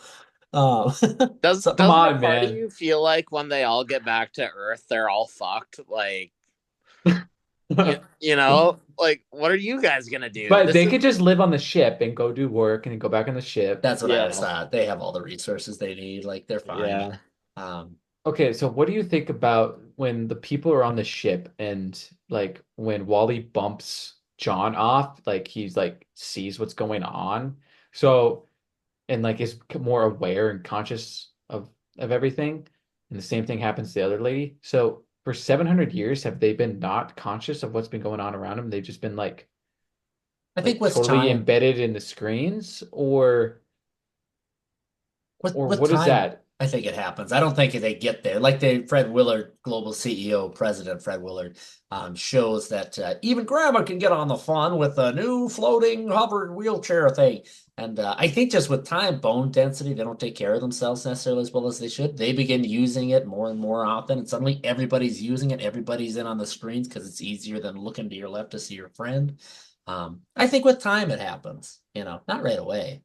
Speaker 1: Um,
Speaker 2: Does
Speaker 1: so
Speaker 3: Come
Speaker 2: doesn't a
Speaker 3: on,
Speaker 2: part of
Speaker 3: man.
Speaker 2: you feel like when they all get back to Earth, they're all fucked? Like, you know, like what are you guys gonna do?
Speaker 3: But
Speaker 2: This
Speaker 3: they
Speaker 2: is
Speaker 3: could just live on the ship and go do work and then go back on the ship.
Speaker 1: that's what I always
Speaker 2: yeah,
Speaker 1: thought. They have all the resources they need. Like they're fine.
Speaker 2: yeah.
Speaker 1: Um,
Speaker 3: Okay, so what do you think about when the people are on the ship and like when Wally bumps John off, like he's like sees what's going on. So and like is more aware and conscious of everything. And the same thing happens to the other lady. So for 700 years, have they been not conscious of what's been going on around them? They've just been
Speaker 1: I think
Speaker 3: like
Speaker 1: with
Speaker 3: totally
Speaker 1: time,
Speaker 3: embedded in the screens, or
Speaker 1: with
Speaker 3: what is
Speaker 1: time,
Speaker 3: that?
Speaker 1: I think it happens. I don't think they get there. Like the Fred Willard, global CEO, President Fred Willard, shows that even grandma can get on the fun with a new floating hovered wheelchair thing. And I think just with time, bone density, they don't take care of themselves necessarily as well as they should. They begin using it more and more often, and suddenly everybody's using it. Everybody's in on the screens because it's easier than looking to your left to see your friend. I think with time it happens, not right away.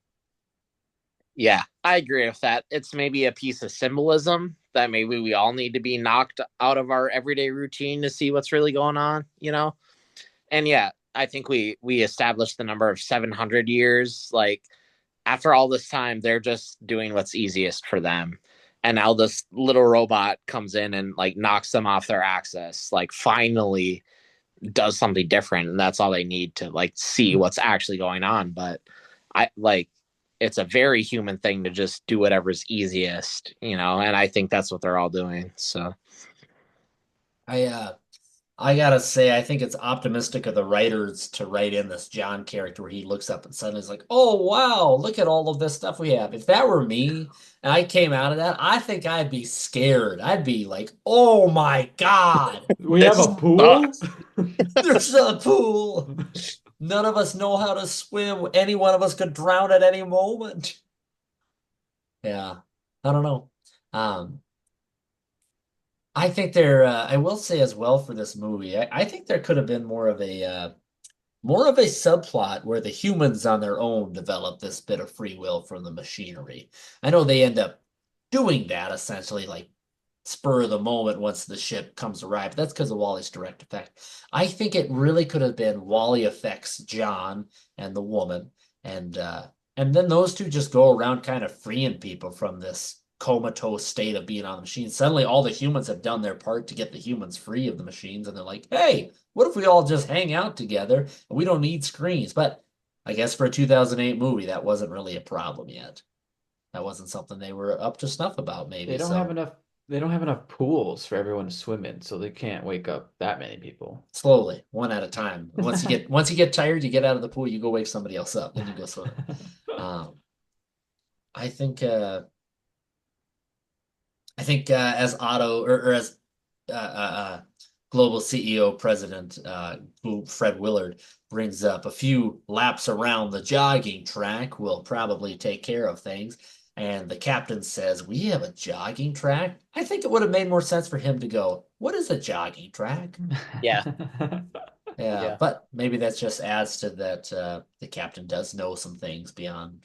Speaker 2: Yeah, I agree with that. It's maybe a piece of symbolism that maybe we all need to be knocked out of our everyday routine to see what's really going on. And yeah, I think we established the number of 700 years. Like after all this time, they're just doing what's easiest for them. And now this little robot comes in and like knocks them off their axis, like finally does something different. And that's all they need to like see what's actually going on. But I like it's a very human thing to just do whatever's easiest, and I think that's what they're all doing. So
Speaker 1: I I gotta say, I think it's optimistic of the writers to write in this John character where he looks up and suddenly is like, "Oh wow, look at all of this stuff we have." If that were me and I came out of that, I think I'd be scared. I'd be like, "Oh my God,
Speaker 3: We have
Speaker 2: this
Speaker 3: a pool?
Speaker 2: sucks.
Speaker 1: there's a pool. None of us know how to swim. Any one of us could drown at any moment." Yeah, I don't know. Um, I think I will say as well for this movie, I think there could have been more of a subplot where the humans on their own develop this bit of free will from the machinery. I know they end up doing that essentially, like spur of the moment once the ship comes arrive. That's because of Wally's direct effect. I think it really could have been Wally affects John and the woman, and uh, and then those two just go around kind of freeing people from this comatose state of being on the machine. Suddenly, all the humans have done their part to get the humans free of the machines, and they're like, "Hey, what if we all just hang out together and we don't need screens?" But I guess for a 2008 movie, that wasn't really a problem yet. That wasn't something they were up to snuff about,
Speaker 3: They
Speaker 1: maybe.
Speaker 3: don't have
Speaker 1: So
Speaker 3: enough they don't have enough pools for everyone to swim in, so they can't wake up that many people.
Speaker 1: slowly, one at a time. Once you get tired, you get out of the pool, you go wake somebody else up, then you go swim. Um, I think as Otto or as global CEO president who Fred Willard brings up, a few laps around the jogging track will probably take care of things. And the captain says, "We have a jogging track." I think it would have made more sense for him to go, "What is a jogging track?"
Speaker 2: Yeah,
Speaker 1: Yeah,
Speaker 2: yeah.
Speaker 1: but maybe that just adds to that the captain does know some things beyond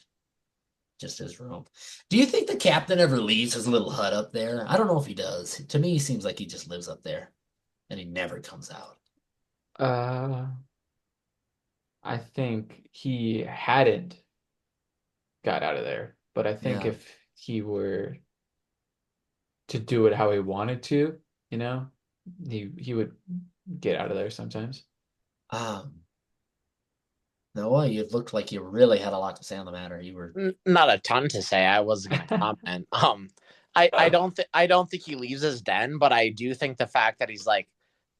Speaker 1: just his room. Do you think the captain ever leaves his little hut up there? I don't know if he does. To me, he seems like he just lives up there and he never comes out.
Speaker 3: Uh, I think he hadn't got out of there, but I think
Speaker 1: Yeah.
Speaker 3: if he were to do it how he wanted to, you know, he would get out of there sometimes.
Speaker 1: Um, Noah, you looked like you really had a lot to say on the matter. You were,
Speaker 2: Not a ton to say. I was going to comment. I don't think he leaves his den, but I do think the fact that he's like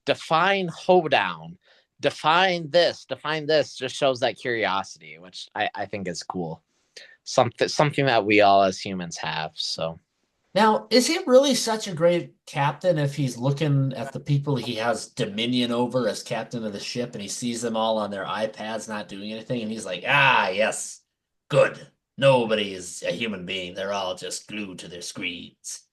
Speaker 2: define hoedown, define this, just shows that curiosity, which I think is cool. Something that we all as humans have. So
Speaker 1: now, is he really such a great captain if he's looking at the people he has dominion over as captain of the ship and he sees them all on their iPads not doing anything and he's like, "Ah, yes, good. Nobody is a human being. They're all just glued to their screens."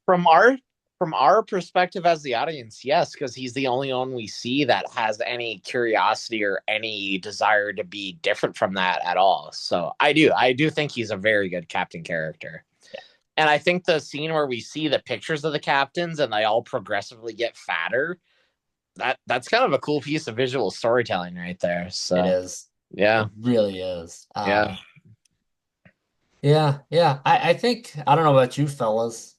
Speaker 2: from our perspective as the audience, yes, because he's the only one we see that has any curiosity or any desire to be different from that at all. So I do think he's a very good captain character. And I think the scene where we see the pictures of the captains and they all progressively get fatter, that's kind of a cool piece of visual storytelling right there.
Speaker 1: It
Speaker 2: So
Speaker 1: is.
Speaker 2: yeah,
Speaker 1: It really is.
Speaker 2: yeah.
Speaker 1: Yeah. I think I don't know about you fellas.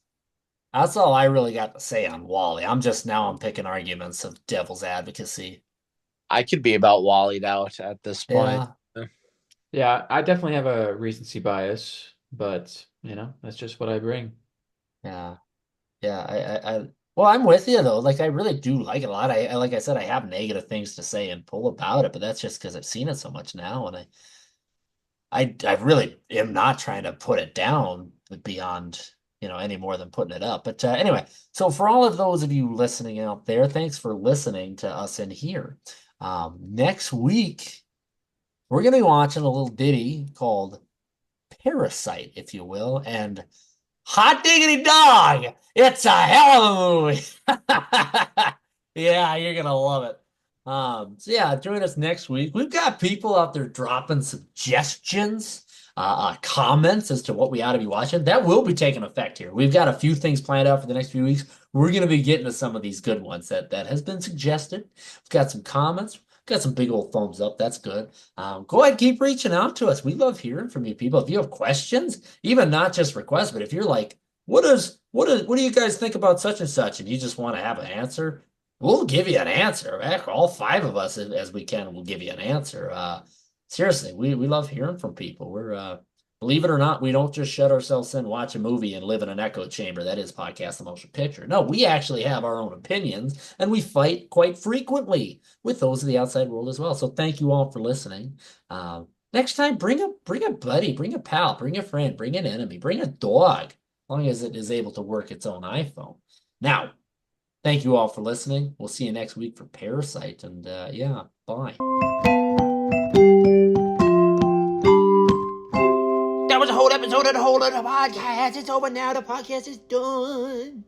Speaker 1: That's all I really got to say on Wally. I'm picking arguments of devil's advocacy.
Speaker 2: I could be about wallied out at this point.
Speaker 1: Yeah.
Speaker 3: Yeah, I definitely have a recency bias, but that's just what I bring.
Speaker 1: Yeah. Yeah. Well, I'm with you though. Like I really do like it a lot. Like I said, I have negative things to say and pull about it, but that's just because I've seen it so much now, and I really am not trying to put it down beyond, any more than putting it up. But anyway, so for all of those of you listening out there, thanks for listening to us in here. Next week, we're going to be watching a little ditty called Parasite, if you will, and hot diggity dog, it's a hell of a movie. Yeah, you're gonna love it. So yeah, join us next week. We've got people out there dropping suggestions, comments as to what we ought to be watching. That will be taking effect here. We've got a few things planned out for the next few weeks. We're gonna be getting to some of these good ones that has been suggested. We've got some comments. Got some big old thumbs up. That's good. Go ahead, keep reaching out to us. We love hearing from you people. If you have questions, even not just requests, but if you're like, what do you guys think about such and such, and you just want to have an answer, we'll give you an answer. Heck, all five of us, as we can, will give you an answer. Seriously, we love hearing from people. Believe it or not, we don't just shut ourselves in, watch a movie, and live in an echo chamber that is Podcast the Motion Picture. No, we actually have our own opinions, and we fight quite frequently with those of the outside world as well. So thank you all for listening. Next time, bring a buddy, bring a pal, bring a friend, bring an enemy, bring a dog, as long as it is able to work its own iPhone. Now, thank you all for listening. We'll see you next week for Parasite, and yeah, bye. That was a whole episode of the Whole Other Podcast. It's over now. The podcast is done.